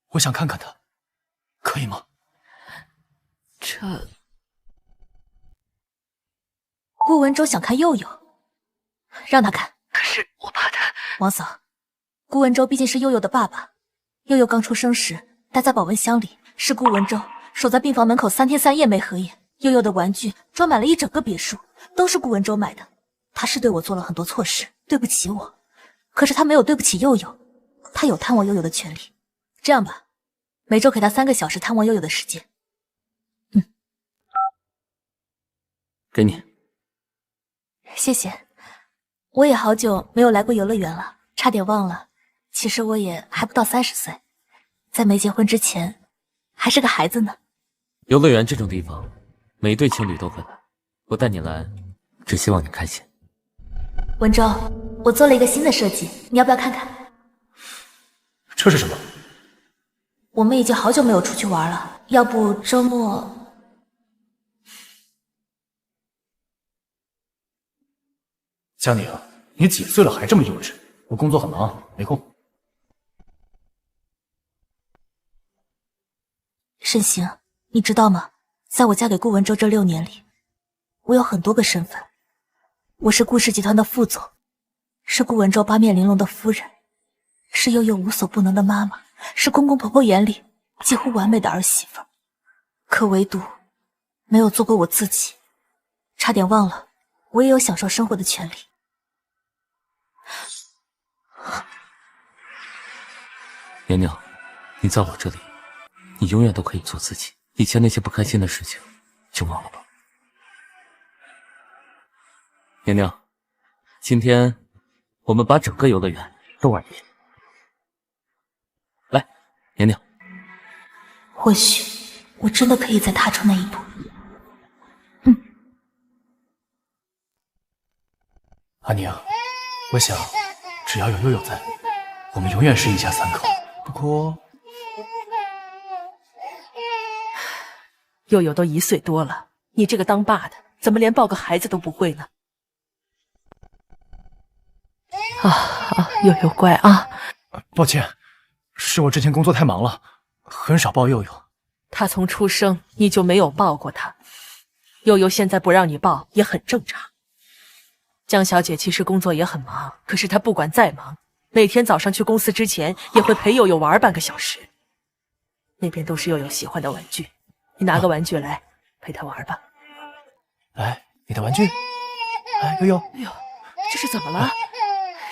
我想看看他，可以吗？这……顾文舟想看佑佑，让他看。可是我怕他……王嫂，顾文舟毕竟是佑佑的爸爸，佑佑刚出生时待在保温箱里，是顾文舟守在病房门口3天3夜没合眼。佑佑的玩具装满了一整个别墅，都是顾文舟买的。他是对我做了很多错事，对不起我，可是他没有对不起佑佑，他有探望佑佑的权利。这样吧，每周给他3个小时探望佑佑的时间。给你。谢谢。我也好久没有来过游乐园了，差点忘了，其实我也还不到30岁，在没结婚之前还是个孩子呢。游乐园这种地方，每一对情侣都会来，我带你来，只希望你开心。文舟，我做了一个新的设计，你要不要看看？这是什么？我们已经好久没有出去玩了，要不周末……江宁，你几岁了还这么幼稚？我工作很忙，没空。盛行，你知道吗？在我嫁给顾文舟这6年里，我有很多个身份。我是顾氏集团的副总，是顾文舟八面玲珑的夫人，是佑佑无所不能的妈妈，是公公婆婆眼里几乎完美的儿媳妇。可唯独没有做过我自己，差点忘了，我也有享受生活的权利。年年，你在我这里，你永远都可以做自己。以前那些不开心的事情，就忘了吧。年年，今天我们把整个游乐园都玩一遍。来，年年。或许我真的可以再踏出那一步。阿宁，我想只要有佑佑在，我们永远是一家3口。不过佑佑都1岁多了，你这个当爸的怎么连抱个孩子都不会呢？佑佑乖啊！抱歉，是我之前工作太忙了，很少抱佑佑。他从出生你就没有抱过他，佑佑现在不让你抱也很正常。江小姐其实工作也很忙，可是她不管再忙，每天早上去公司之前也会陪佑佑玩半个小时。那边都是佑佑喜欢的玩具，你拿个玩具来陪他玩吧。来，你的玩具。来，佑佑。哎呦，这是怎么了？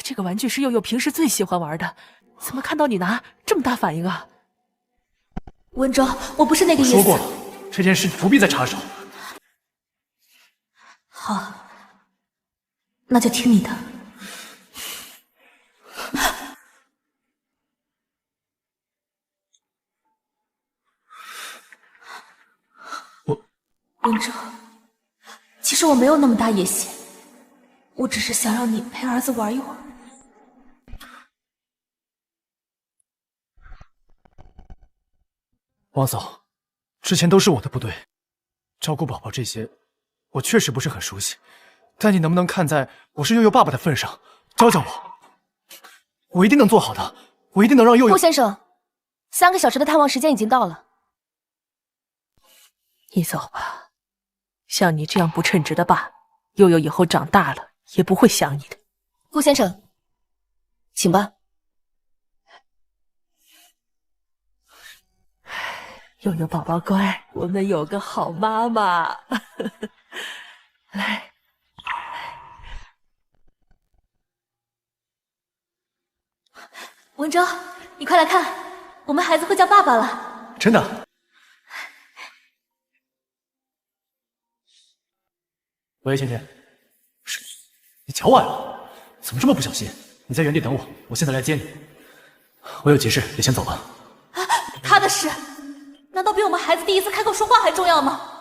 这个玩具是佑佑平时最喜欢玩的，怎么看到你拿这么大反应啊？文舟，我不是那个意思。我说过了，这件事不必再插手。好，那就听你的。文舟，其实我没有那么大野心，我只是想让你陪儿子玩一会儿。王嫂，之前都是我的不对，照顾宝宝这些，我确实不是很熟悉。但你能不能看在我是佑佑爸爸的份上，教教我？我一定能做好的，我一定能让佑佑。顾先生，3个小时的探望时间已经到了，你走吧。像你这样不称职的爸，佑佑以后长大了也不会想你的。顾先生，请吧。佑佑宝宝乖，我们有个好妈妈。来，文舟，你快来看，我们孩子会叫爸爸了。真的？喂，芊芊，是你脚崴了？怎么这么不小心？你在原地等我，我现在来接你。我有急事，得先走了。他的事，难道比我们孩子第一次开口说话还重要吗？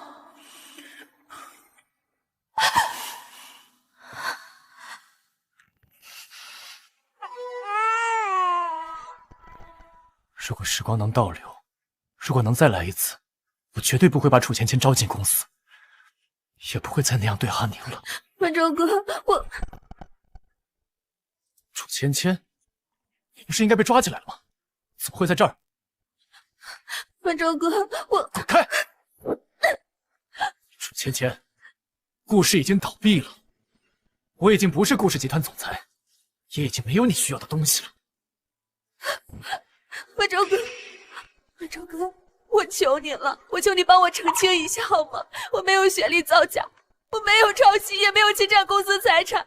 如果时光能倒流，如果能再来一次，我绝对不会把楚芊芊招进公司，也不会再那样对阿宁了。文舟哥，楚芊芊，你不是应该被抓起来了吗？怎么会在这儿？文州哥，我滚开！楚芊芊，顾氏已经倒闭了，我已经不是顾氏集团总裁，也已经没有你需要的东西了。文州哥，文州哥，我求你了，我求你帮我澄清一下好吗？我没有学历造假，我没有抄袭，也没有侵占公司财产，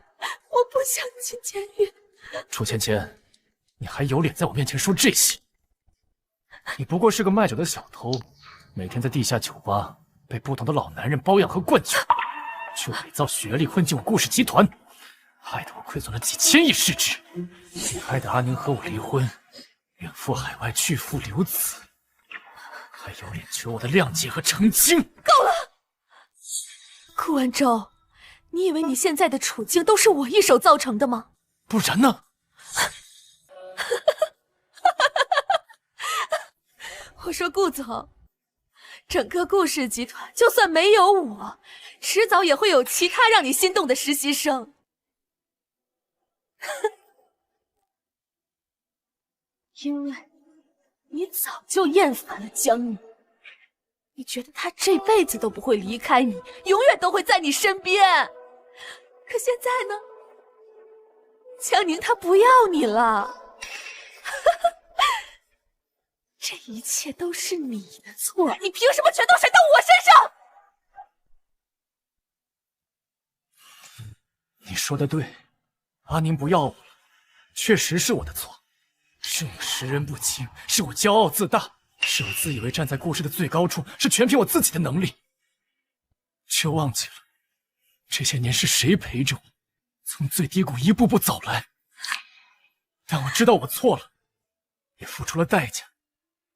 我不想进监狱。楚芊芊，你还有脸在我面前说这些？你不过是个卖酒的小偷，每天在地下酒吧被不同的老男人包养和灌酒，却伪造学历混进我顾氏集团，害得我亏损了几千亿市值，也害得阿宁和我离婚，远赴海外拒父留子，还有脸求我的谅解和澄清？够了，顾文州，你以为你现在的处境都是我一手造成的吗？不然呢？我说顾总，整个顾氏集团就算没有我，迟早也会有其他让你心动的实习生。因为你早就厌烦了江宁，你觉得他这辈子都不会离开你，永远都会在你身边。可现在呢，江宁他不要你了。这一切都是你的错，你凭什么全都甩到我身上？你说的对，阿宁不要我了，确实是我的错，是我识人不清，是我骄傲自大，是我自以为站在顾氏的最高处，是全凭我自己的能力，却忘记了这些年是谁陪着我从最低谷一步步走来。但我知道我错了，也付出了代价。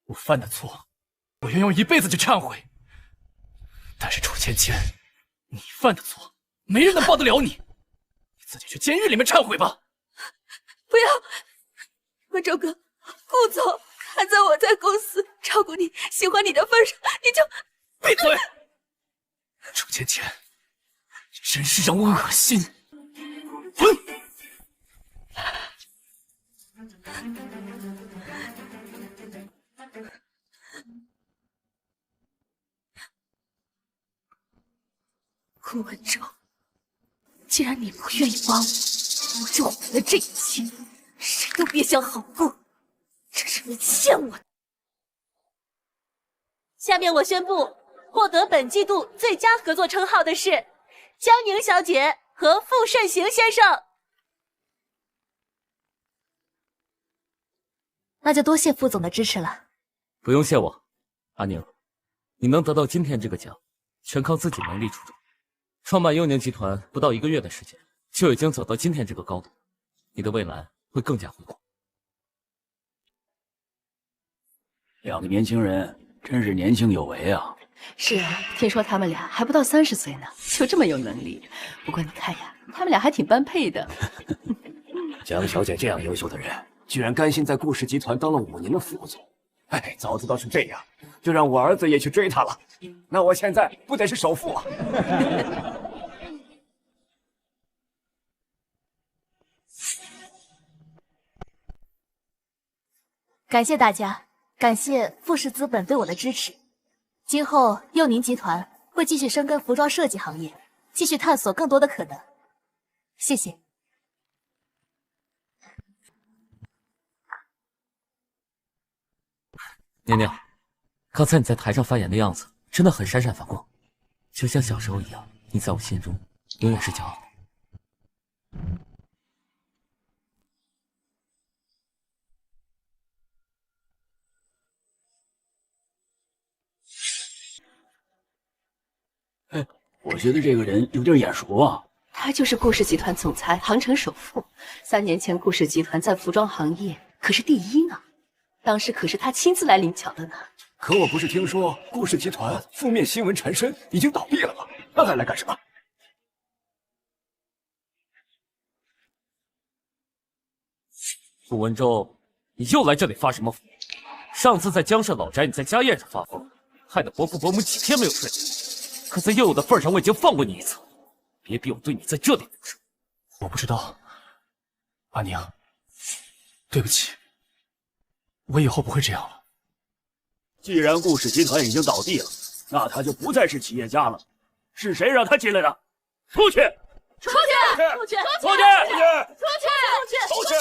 我犯的错，我愿用一辈子去忏悔。但是楚芊芊，你犯的错，没人能帮得了你，你自己去监狱里面忏悔吧。不要，文州哥，顾总看在我在公司照顾你、喜欢你的份上，你就闭嘴！楚芊芊，你真是让我恶心。滚！顾文州，既然你不愿意帮我，我就毁了这一切，谁都别想好过。这是你欠我的。下面我宣布，获得本季度最佳合作称号的是江宁小姐和傅慎行先生。那就多谢傅总的支持了。不用谢我，阿宁，你能得到今天这个奖，全靠自己能力出众。创办幽宁集团不到1个月的时间，就已经走到今天这个高度，你的未来会更加辉煌。两个年轻人真是年轻有为啊！是啊，听说他们俩还不到30岁呢，就这么有能力。不过你看呀，他们俩还挺般配的。江小姐这样优秀的人，居然甘心在顾氏集团当了5年的副总。哎，早知道是这样，就让我儿子也去追她了。那我现在不得是首富啊！感谢大家，感谢富士资本对我的支持。今后佑宁集团会继续深耕服装设计行业，继续探索更多的可能。谢谢。宁宁，刚才你在台上发言的样子真的很闪闪发光，就像小时候一样，你在我心中永远是骄傲的。哎，我觉得这个人有点眼熟啊。他就是顾氏集团总裁，杭城首富。3年前，顾氏集团在服装行业可是第1呢，当时可是他亲自来领奖的呢。可我不是听说顾氏集团负面新闻缠身，已经倒闭了吗？他还来干什么？傅文州，你又来这里发什么疯？上次在江氏老宅，你在家宴上发疯，害得伯父伯母几天没有睡。可在佑佑的份上，我已经放过你一次，别逼我对你在这里动手。我不知道，阿宁，对不起，我以后不会这样了。既然顾氏集团已经倒闭了，那他就不再是企业家了。是谁让他进来的？出去！出去！出去！出去！出去！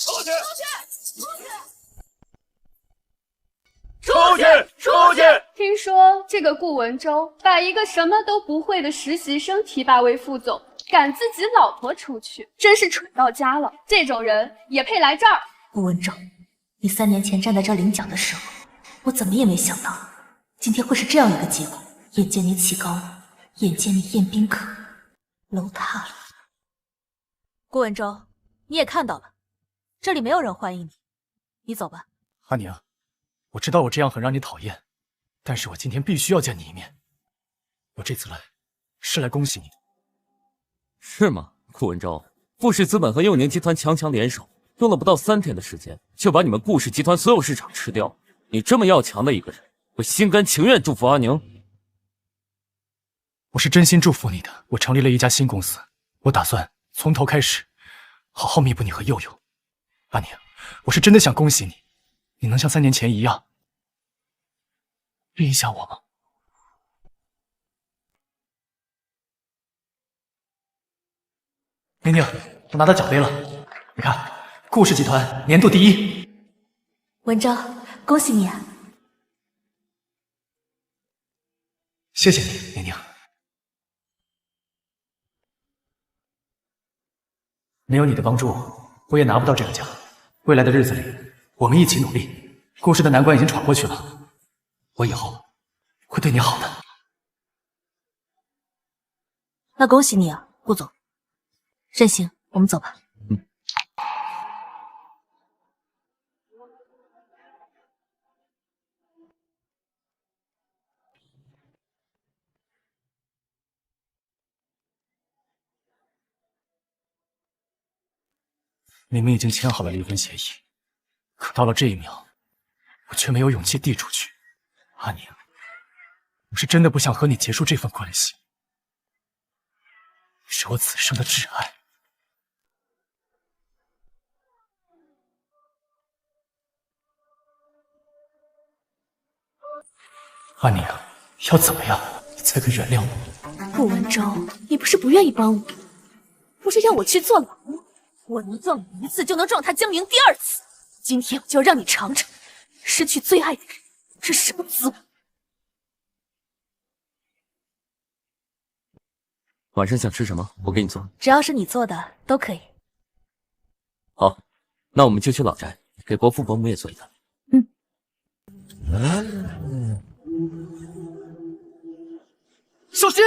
出去！出去！出去！听说这个顾文州把一个什么都不会的实习生提拔为副总，赶自己老婆出去，真是蠢到家了。这种人也配来这儿？顾文州，你3年前站在这儿领奖的时候，我怎么也没想到今天会是这样一个结果。眼见你起高楼，眼见你宴宾客，楼塌了。顾文州，你也看到了，这里没有人欢迎你，你走吧。阿宁，我知道我这样很让你讨厌，但是我今天必须要见你一面。我这次来是来恭喜你的。是吗？顾文州，富士资本和佑宁集团强强联手，用了不到3天的时间，就把你们顾氏集团所有市场吃掉。你这么要强的一个人，会心甘情愿祝福阿宁？我是真心祝福你的。我成立了一家新公司，我打算从头开始，好好弥补你和佑佑。阿宁，我是真的想恭喜你，你能像3年前一样认一下我吗？宁宁，我拿到奖杯了，你看，顾氏集团年度第1。文州，恭喜你啊！谢谢你，宁宁。没有你的帮助，我也拿不到这个奖。未来的日子里，我们一起努力。顾氏的难关已经闯过去了，我以后会对你好的。那恭喜你啊，顾总。任行，我们走吧。明明已经签好了离婚协议，可到了这一秒，我却没有勇气递出去。阿宁，我是真的不想和你结束这份关系，你是我此生的挚爱。阿宁，要怎么样你才肯原谅我？顾文州，你不是不愿意帮我，不是要我去坐牢吗？我能撞你1次，就能撞他江宁第2次。今天我就要让你尝尝失去最爱的人是什么滋味。晚上想吃什么？我给你做。只要是你做的都可以。好，那我们就去老宅，给伯父伯母也做一顿。小心！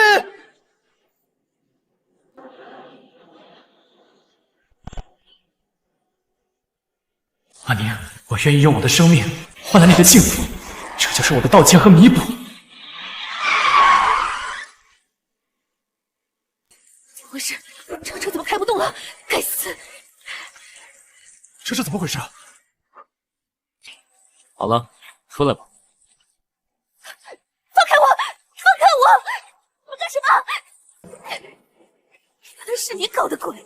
阿宁，我愿意用我的生命换来你的幸福，这就是我的道歉和弥补。怎么回事？这个车怎么开不动了？该死！这是怎么回事？好了，出来吧。放开我！放开我！你干什么？原来是你搞的鬼！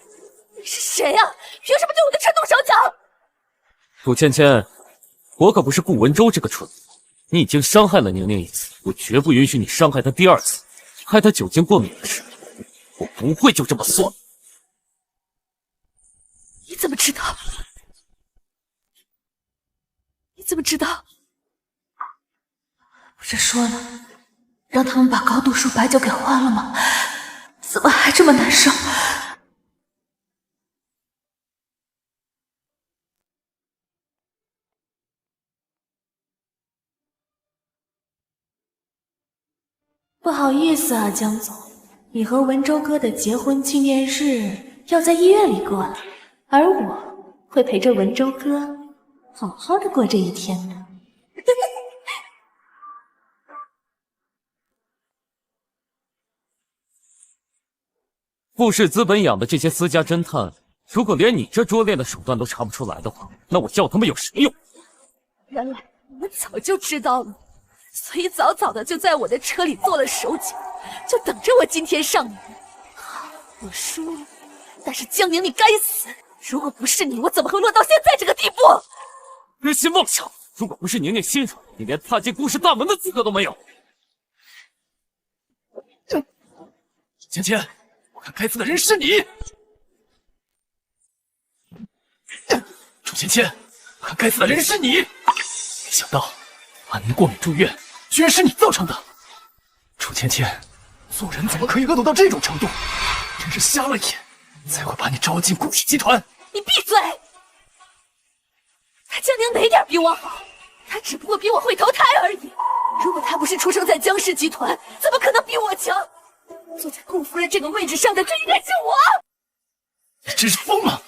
你是谁啊？凭什么对我的车动手脚？楚芊芊，我可不是顾文州这个蠢货，你已经伤害了宁宁1次，我绝不允许你伤害她第2次。害她酒精过敏的事，我不会就这么算。你怎么知道？你怎么知道？不是说了，让他们把高度数白酒给换了吗？怎么还这么难受？不好意思啊，江总，你和文州哥的结婚纪念日要在医院里过了，而我会陪着文州哥好好的过这一天的。富士资本养的这些私家侦探，如果连你这拙劣的手段都查不出来的话，那我叫他们有什么用？原来你们早就知道了，所以早早的就在我的车里做了手脚，就等着我今天上门。我输了，但是江宁你该死，如果不是你，我怎么会落到现在这个地步？人心妄想！如果不是宁宁心软，你连踏进故事大门的资格都没有。芊芊，我看该死的人是你！楚芊芊，我看该死的人是你！没想到阿宁过敏住院，居然是你造成的。楚芊芊，做人怎么可以恶毒到这种程度？真是瞎了眼，才会把你招进顾氏集团。你闭嘴！他江宁哪点比我好？他只不过比我会投胎而已。如果他不是出生在江氏集团，怎么可能比我强？坐在顾夫人这个位置上的，这应该是我。你真是疯了！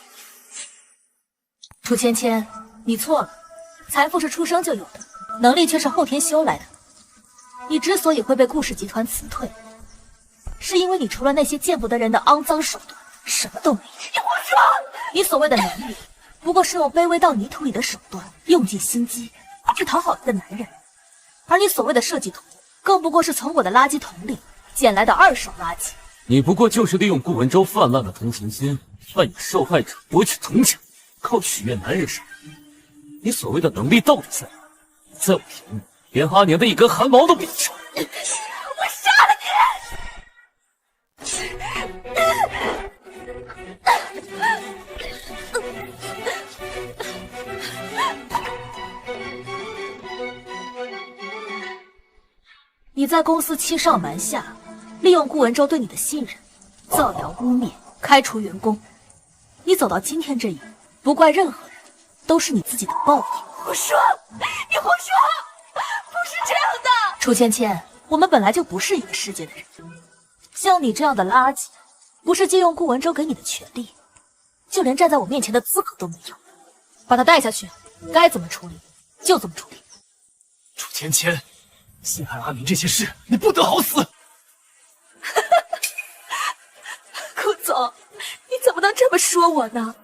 楚芊芊，你错了，财富是出生就有的，能力却是后天修来的。你之所以会被顾氏集团辞退，是因为你除了那些见不得人的肮脏手段，什么都没有。你胡说！你所谓的能力，不过是用卑微到泥土里的手段，用尽心机去讨好一个男人。而你所谓的设计图，更不过是从我的垃圾桶里捡来的二手垃圾。你不过就是利用顾文州泛滥的同情心，扮演受害者，博取同情，靠取悦男人上。你所谓的能力到底在哪？在我眼里，连阿宁的一根汗毛都比不上。我杀了你！你在公司欺上瞒下，利用顾文州对你的信任，造谣污蔑，开除员工。你走到今天这一步，不怪任何人，都是你自己的报应。胡说！你胡说！不是这样的。楚芊芊，我们本来就不是一个世界的人。像你这样的垃圾，不是借用顾文州给你的权利，就连站在我面前的资格都没有。把他带下去，该怎么处理就怎么处理。楚芊芊，陷害阿明这些事，你不得好死！顾总，你怎么能这么说我呢？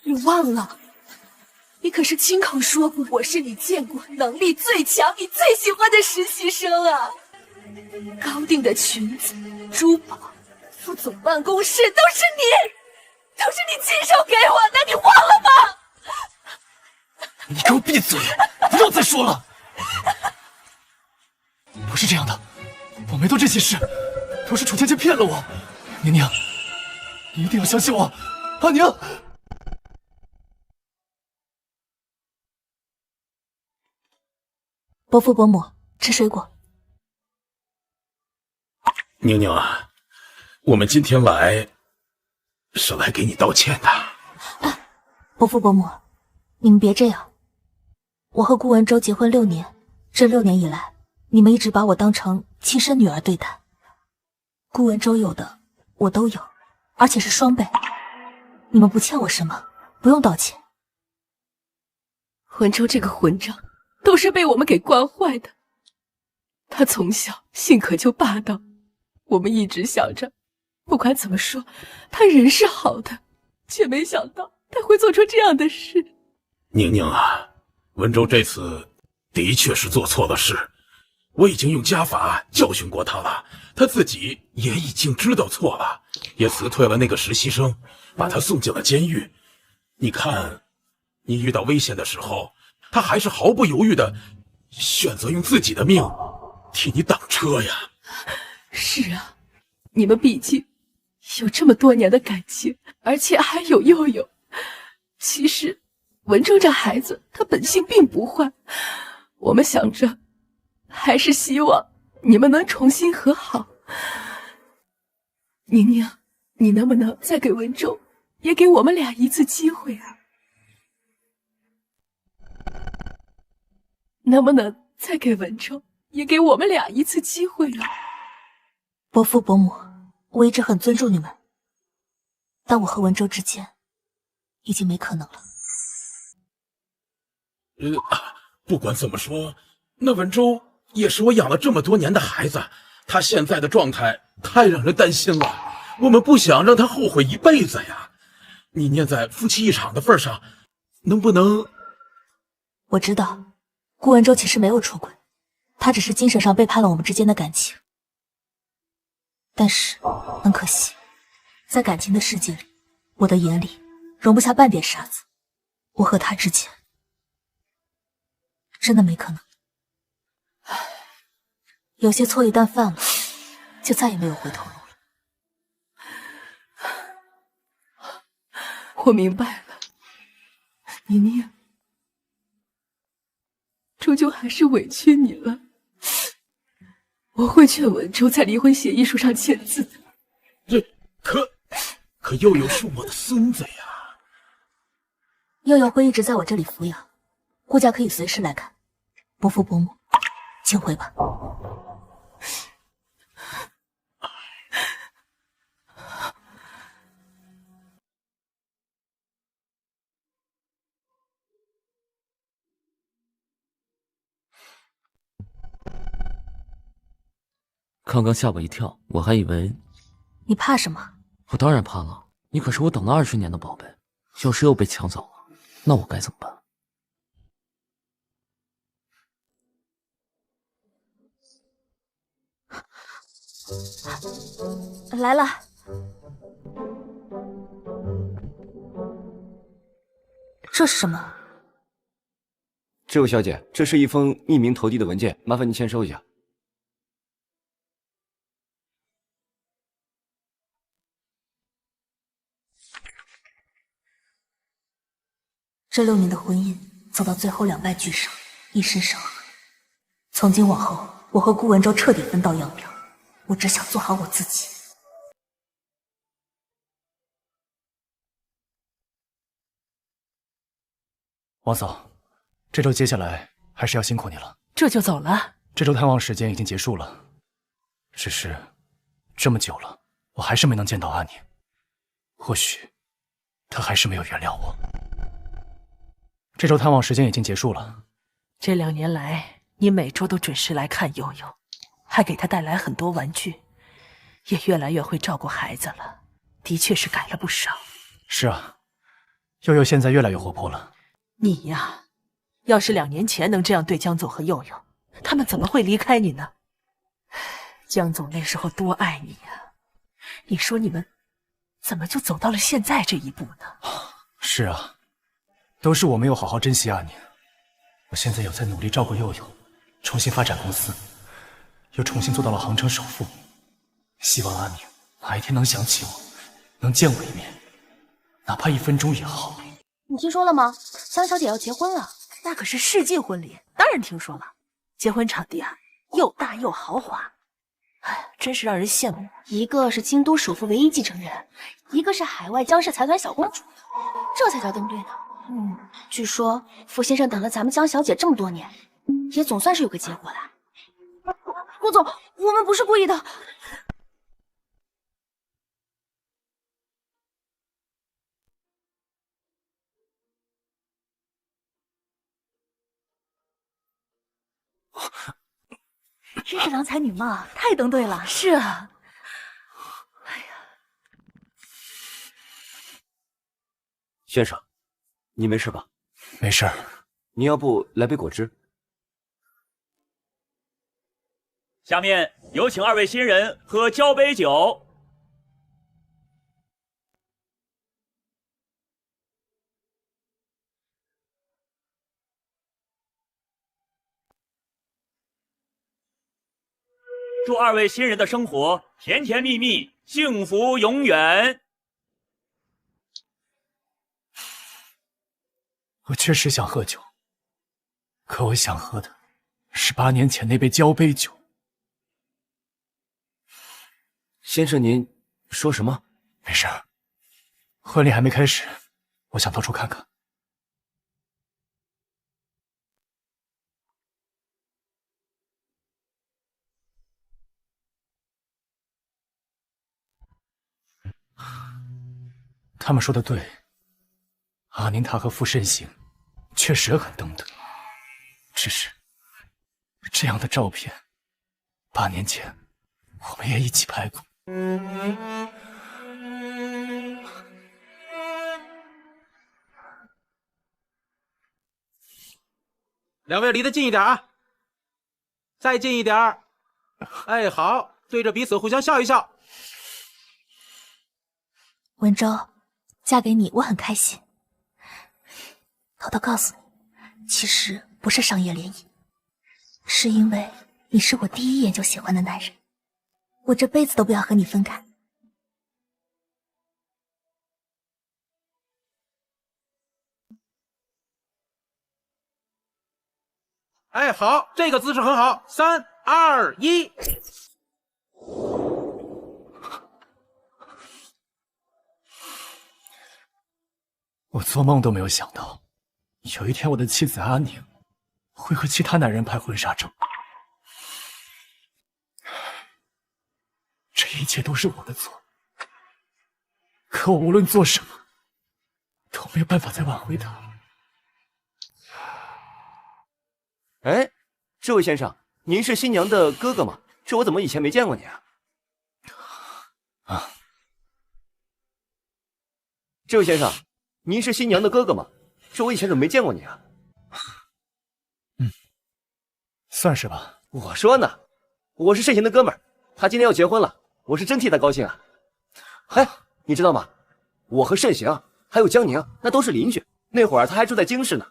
你忘了，你可是亲口说过，我是你见过能力最强、你最喜欢的实习生啊！高定的裙子、珠宝、副总办公室都是你亲手给我的，你忘了吗？你给我闭嘴！不要再说了！不是这样的，我没做这些事，都是楚芊芊骗了我。宁宁，你一定要相信我，阿宁。伯父伯母，吃水果。宁宁啊，我们今天来是来给你道歉的。伯父伯母，你们别这样。我和顾文州结婚6年，这6年以来，你们一直把我当成亲生女儿对待。顾文州有的我都有，而且是双倍。你们不欠我什么，不用道歉。文州这个混账，都是被我们给惯坏的。他从小性格就霸道，我们一直想着，不管怎么说，他人是好的，却没想到他会做出这样的事。宁宁啊，文州这次的确是做错了事，我已经用家法教训过他了，他自己也已经知道错了，也辞退了那个实习生，把他送进了监狱。你看，你遇到危险的时候，他还是毫不犹豫的选择用自己的命替你挡车呀。是啊，你们毕竟有这么多年的感情，而且还有佑佑。其实文州这孩子他本性并不坏，我们想着还是希望你们能重新和好。宁宁，你能不能再给文州也给我们俩一次机会啊？能不能再给文州也给我们俩一次机会啊？伯父伯母，我一直很尊重你们，但我和文州之间已经没可能了。不管怎么说，那文州也是我养了这么多年的孩子，他现在的状态太让人担心了，我们不想让他后悔一辈子呀。你念在夫妻一场的份上，能不能……我知道顾文州其实没有出轨，他只是精神上背叛了我们之间的感情。但是很可惜，在感情的世界里，我的眼里容不下半点沙子。我和他之间，真的没可能。有些错一旦犯了，就再也没有回头路了。我明白了，妮妮，终究还是委屈你了。我会劝文州在离婚协议书上签字的。可佑佑是我的孙子呀。佑佑会一直在我这里抚养，顾家可以随时来看，不父不母，请回吧。刚刚吓我一跳，我还以为……你怕什么？我当然怕了，你可是我等了20年的宝贝，要是又被抢走了，那我该怎么办？来了。这是什么？这位小姐，这是一封匿名投递的文件，麻烦您签收一下。这6年的婚姻走到最后两败俱伤，一身伤痕。从今往后，我和顾文州彻底分道扬镳。我只想做好我自己。王嫂，这周接下来还是要辛苦你了。这就走了？这周探望时间已经结束了，只是这么久了，我还是没能见到阿宁。或许他还是没有原谅我。这周探望时间已经结束了。这2年来，你每周都准时来看悠悠，还给他带来很多玩具，也越来越会照顾孩子了，的确是改了不少。是啊，悠悠现在越来越活泼了。你呀，要是2年前能这样对江总和悠悠，他们怎么会离开你呢？江总那时候多爱你呀，你说你们怎么就走到了现在这一步呢？是啊，都是我没有好好珍惜阿宁。我现在有在努力照顾悠悠，重新发展公司，又重新做到了杭城首富。希望阿宁哪一天能想起我，能见我一面，哪怕1分钟也好。你听说了吗？江小姐要结婚了，那可是世纪婚礼，当然听说了。结婚场地啊，又大又豪华，哎，真是让人羡慕。一个是京都首富唯一继承人，一个是海外江氏财团小公主，这才叫登对呢。据说傅先生等了咱们江小姐这么多年，也总算是有个结果了。顾总，我们不是故意的。真是郎才女貌，太登对了。是啊。先生，你没事吧？没事。你要不来杯果汁？下面有请2位新人喝交杯酒。祝2位新人的生活甜甜蜜蜜，幸福永远。我确实想喝酒，可我想喝的是8年前那杯交杯酒。先生，您说什么？没事，婚礼还没开始，我想到处看看。他们说的对，阿宁塔和傅慎行确实很登对，只是这样的照片，8年前我们也一起拍过。2位离得近一点啊，再近一点儿。哎，好，对着彼此互相笑一笑。文州，嫁给你我很开心。偷偷告诉你，其实不是商业联姻，是因为你是我第一眼就喜欢的男人，我这辈子都不要和你分开。哎，好，这个姿势很好。3、2、1。我做梦都没有想到，有一天我的妻子阿宁会和其他男人拍婚纱照。这一切都是我的错，可我无论做什么，都没有办法再挽回她。哎，这位先生，您是新娘的哥哥吗？这我怎么以前没见过你啊？啊，这位先生，您是新娘的哥哥吗？这我以前怎么没见过你啊？算是吧。我说呢，我是盛行的哥们儿，他今天要结婚了，我是真替他高兴啊。哎，你知道吗？我和盛行还有江宁那都是邻居，那会儿他还住在京市呢。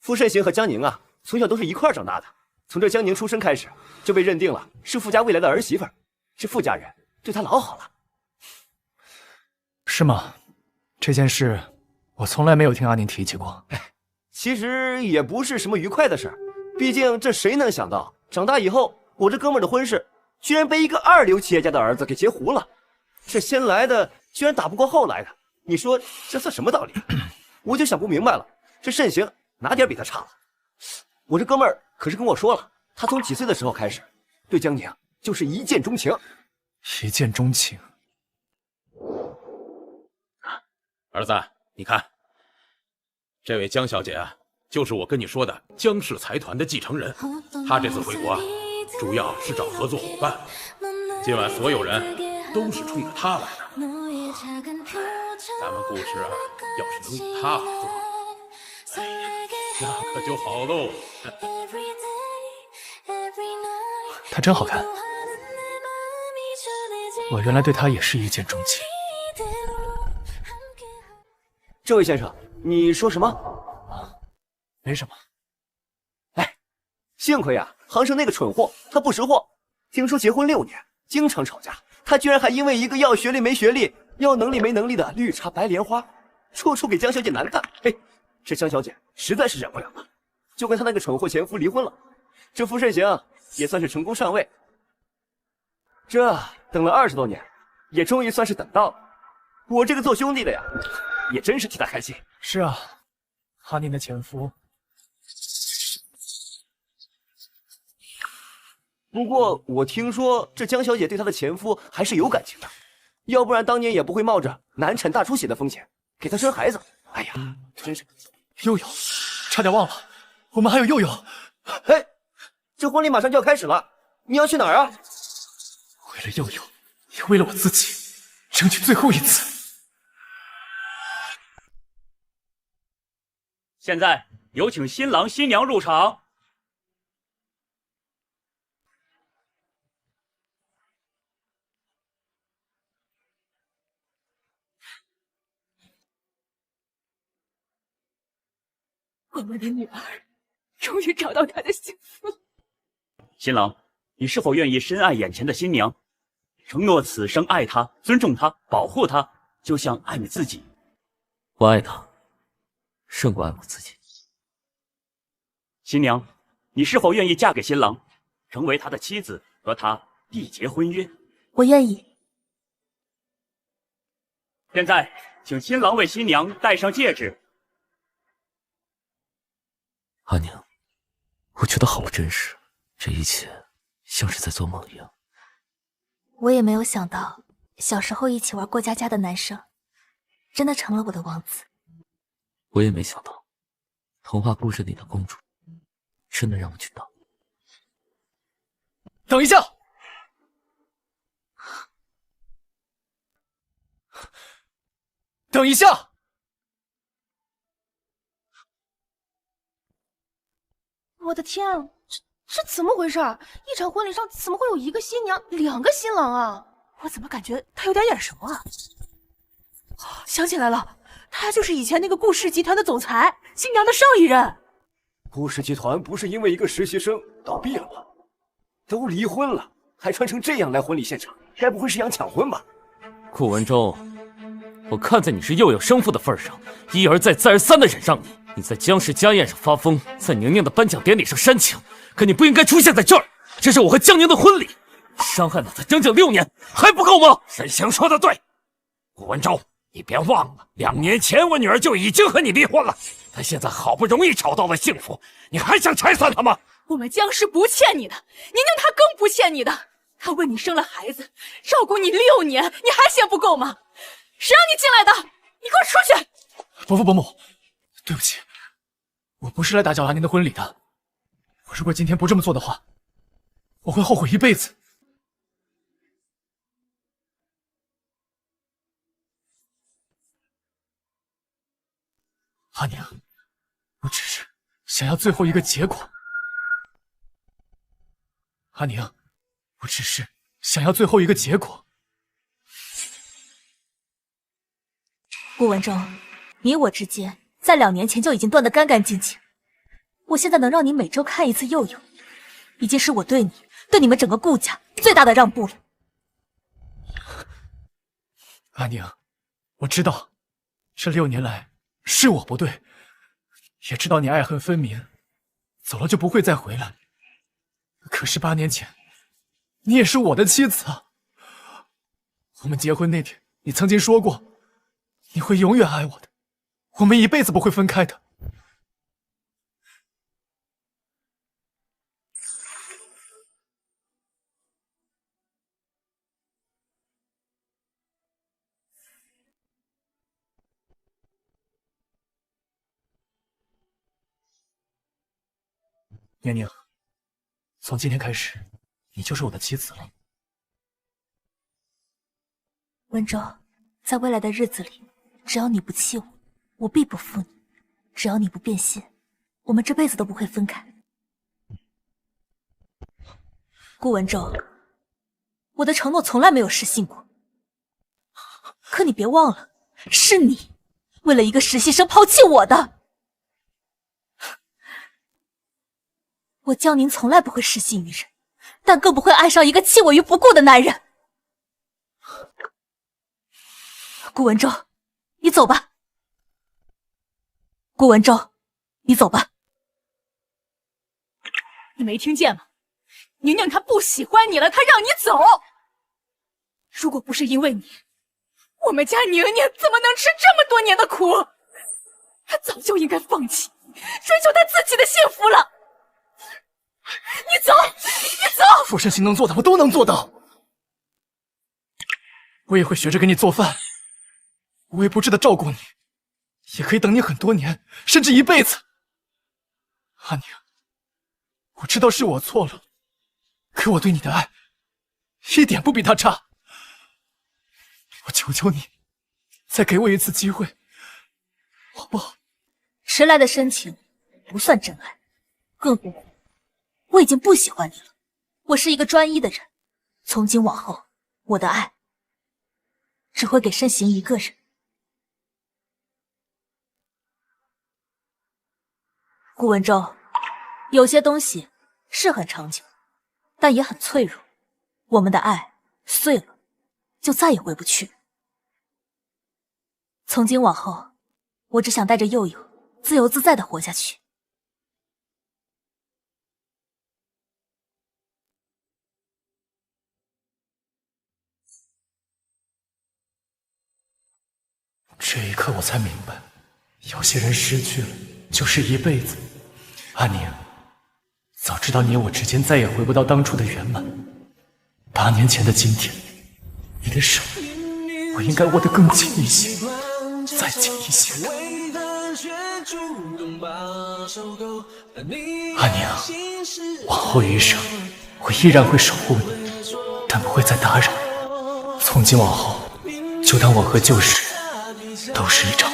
傅盛行和江宁啊，从小都是一块长大的。从这江宁出生开始，就被认定了是傅家未来的儿媳妇儿。这傅家人对他老好了。是吗？这件事我从来没有听阿宁提起过。其实也不是什么愉快的事儿，毕竟这谁能想到，长大以后我这哥们儿的婚事居然被一个二流企业家的儿子给截胡了。这先来的居然打不过后来的，你说这算什么道理？我就想不明白了，这盛行哪点比他差了？我这哥们儿可是跟我说了，他从几岁的时候开始对江宁就是一见钟情。一见钟情？儿子，你看，这位江小姐啊，就是我跟你说的江氏财团的继承人。她这次回国啊，主要是找合作伙伴。今晚所有人都是冲着她来的。咱们故事啊，要是能以她做，哎呀，那可就好喽。她真好看，我原来对她也是一见钟情。这位先生，你说什么？没什么。哎，幸亏啊，杭生那个蠢货，他不识货。听说结婚6年，经常吵架，他居然还因为一个要学历没学历、要能力没能力的绿茶白莲花，处处给江小姐难看。嘿，这江小姐实在是忍不了了，就跟他那个蠢货前夫离婚了。这傅盛行也算是成功上位。这等了20多年，也终于算是等到了。我这个做兄弟的呀，也真是替他开心。是啊，阿宁的前夫。不过我听说这江小姐对她的前夫还是有感情的，要不然当年也不会冒着难产大出血的风险给他生孩子。哎呀，真是。悠悠，差点忘了，我们还有悠悠。哎，这婚礼马上就要开始了，你要去哪儿啊？为了悠悠，也为了我自己，争取最后一次。现在有请新郎新娘入场。我们的女儿终于找到她的幸福了。新郎，你是否愿意深爱眼前的新娘，承诺此生爱她、尊重她、保护她，就像爱你自己？我爱她，胜过爱我自己。新娘，你是否愿意嫁给新郎，成为他的妻子，和他缔结婚约？我愿意。现在，请新郎为新娘戴上戒指。阿宁，我觉得好不真实，这一切像是在做梦一样。我也没有想到，小时候一起玩过家家的男生，真的成了我的王子。我也没想到，童话故事里的公主，真的让我去当。等一下！等一下！我的天啊，这怎么回事？一场婚礼上怎么会有一个新娘，2个新郎啊？我怎么感觉他有点眼熟啊？想起来了，他就是以前那个顾氏集团的总裁，新娘的上一任。顾氏集团不是因为一个实习生倒闭了吗？都离婚了，还穿成这样来婚礼现场，该不会是想抢婚吧？顾文忠，我看在你是幼有生父的份上，一而再再而三的忍让你。你在江氏家宴上发疯，在宁宁的颁奖典礼上煽情，可你不应该出现在这儿。这是我和江宁的婚礼，伤害了他整整6年，还不够吗？沈行说的对，顾文忠，你别忘了，2年前我女儿就已经和你离婚了，她现在好不容易找到了幸福，你还想拆散她吗？我们江氏不欠你的，宁宁她更不欠你的。她为你生了孩子，照顾你6年，你还嫌不够吗？谁让你进来的？你给我出去！伯父伯母，对不起，我不是来打搅阿宁的婚礼的。我如果今天不这么做的话，我会后悔一辈子。阿宁，我只是想要最后一个结果。阿宁，我只是想要最后一个结果。顾文忠，你我之间在2年前就已经断得干干净净。我现在能让你每周看一次佑佑，已经是我对你们整个顾家最大的让步了。阿宁，我知道这6年来是我不对，也知道你爱恨分明，走了就不会再回来。可是8年前，你也是我的妻子啊！我们结婚那天，你曾经说过，你会永远爱我的，我们一辈子不会分开的。宁宁，从今天开始，你就是我的妻子了。文忠，在未来的日子里，只要你不弃我，我必不负你；只要你不变心，我们这辈子都不会分开。顾文忠，我的承诺从来没有失信过，可你别忘了，是你为了一个实习生抛弃我的。我江宁从来不会失信于人，但更不会爱上一个弃我于不顾的男人。顾文忠，你走吧。顾文忠，你走吧。你没听见吗？宁宁她不喜欢你了，她让你走。如果不是因为你，我们家宁宁怎么能吃这么多年的苦？她早就应该放弃，追求她自己的幸福了。你走，你走！傅盛行能做的，我都能做到。我也会学着给你做饭，无微不至的照顾你，也可以等你很多年，甚至一辈子。阿宁，我知道是我错了，可我对你的爱一点不比他差。我求求你，再给我一次机会，好不好？迟来的深情不算真爱，更何况我已经不喜欢你了。我是一个专一的人，从今往后，我的爱只会给申行一个人。顾文忠，有些东西是很长久，但也很脆弱。我们的爱碎了，就再也回不去。从今往后，我只想带着佑佑自由自在的活下去。这一刻我才明白，有些人失去了就是一辈子。阿宁，早知道你我之间再也回不到当初的圆满，8年前的今天，你的手我应该握得更紧一些，再紧一些。阿宁，往后余生我依然会守护你，但不会再打扰你。从今往后，就当我和旧时都是一场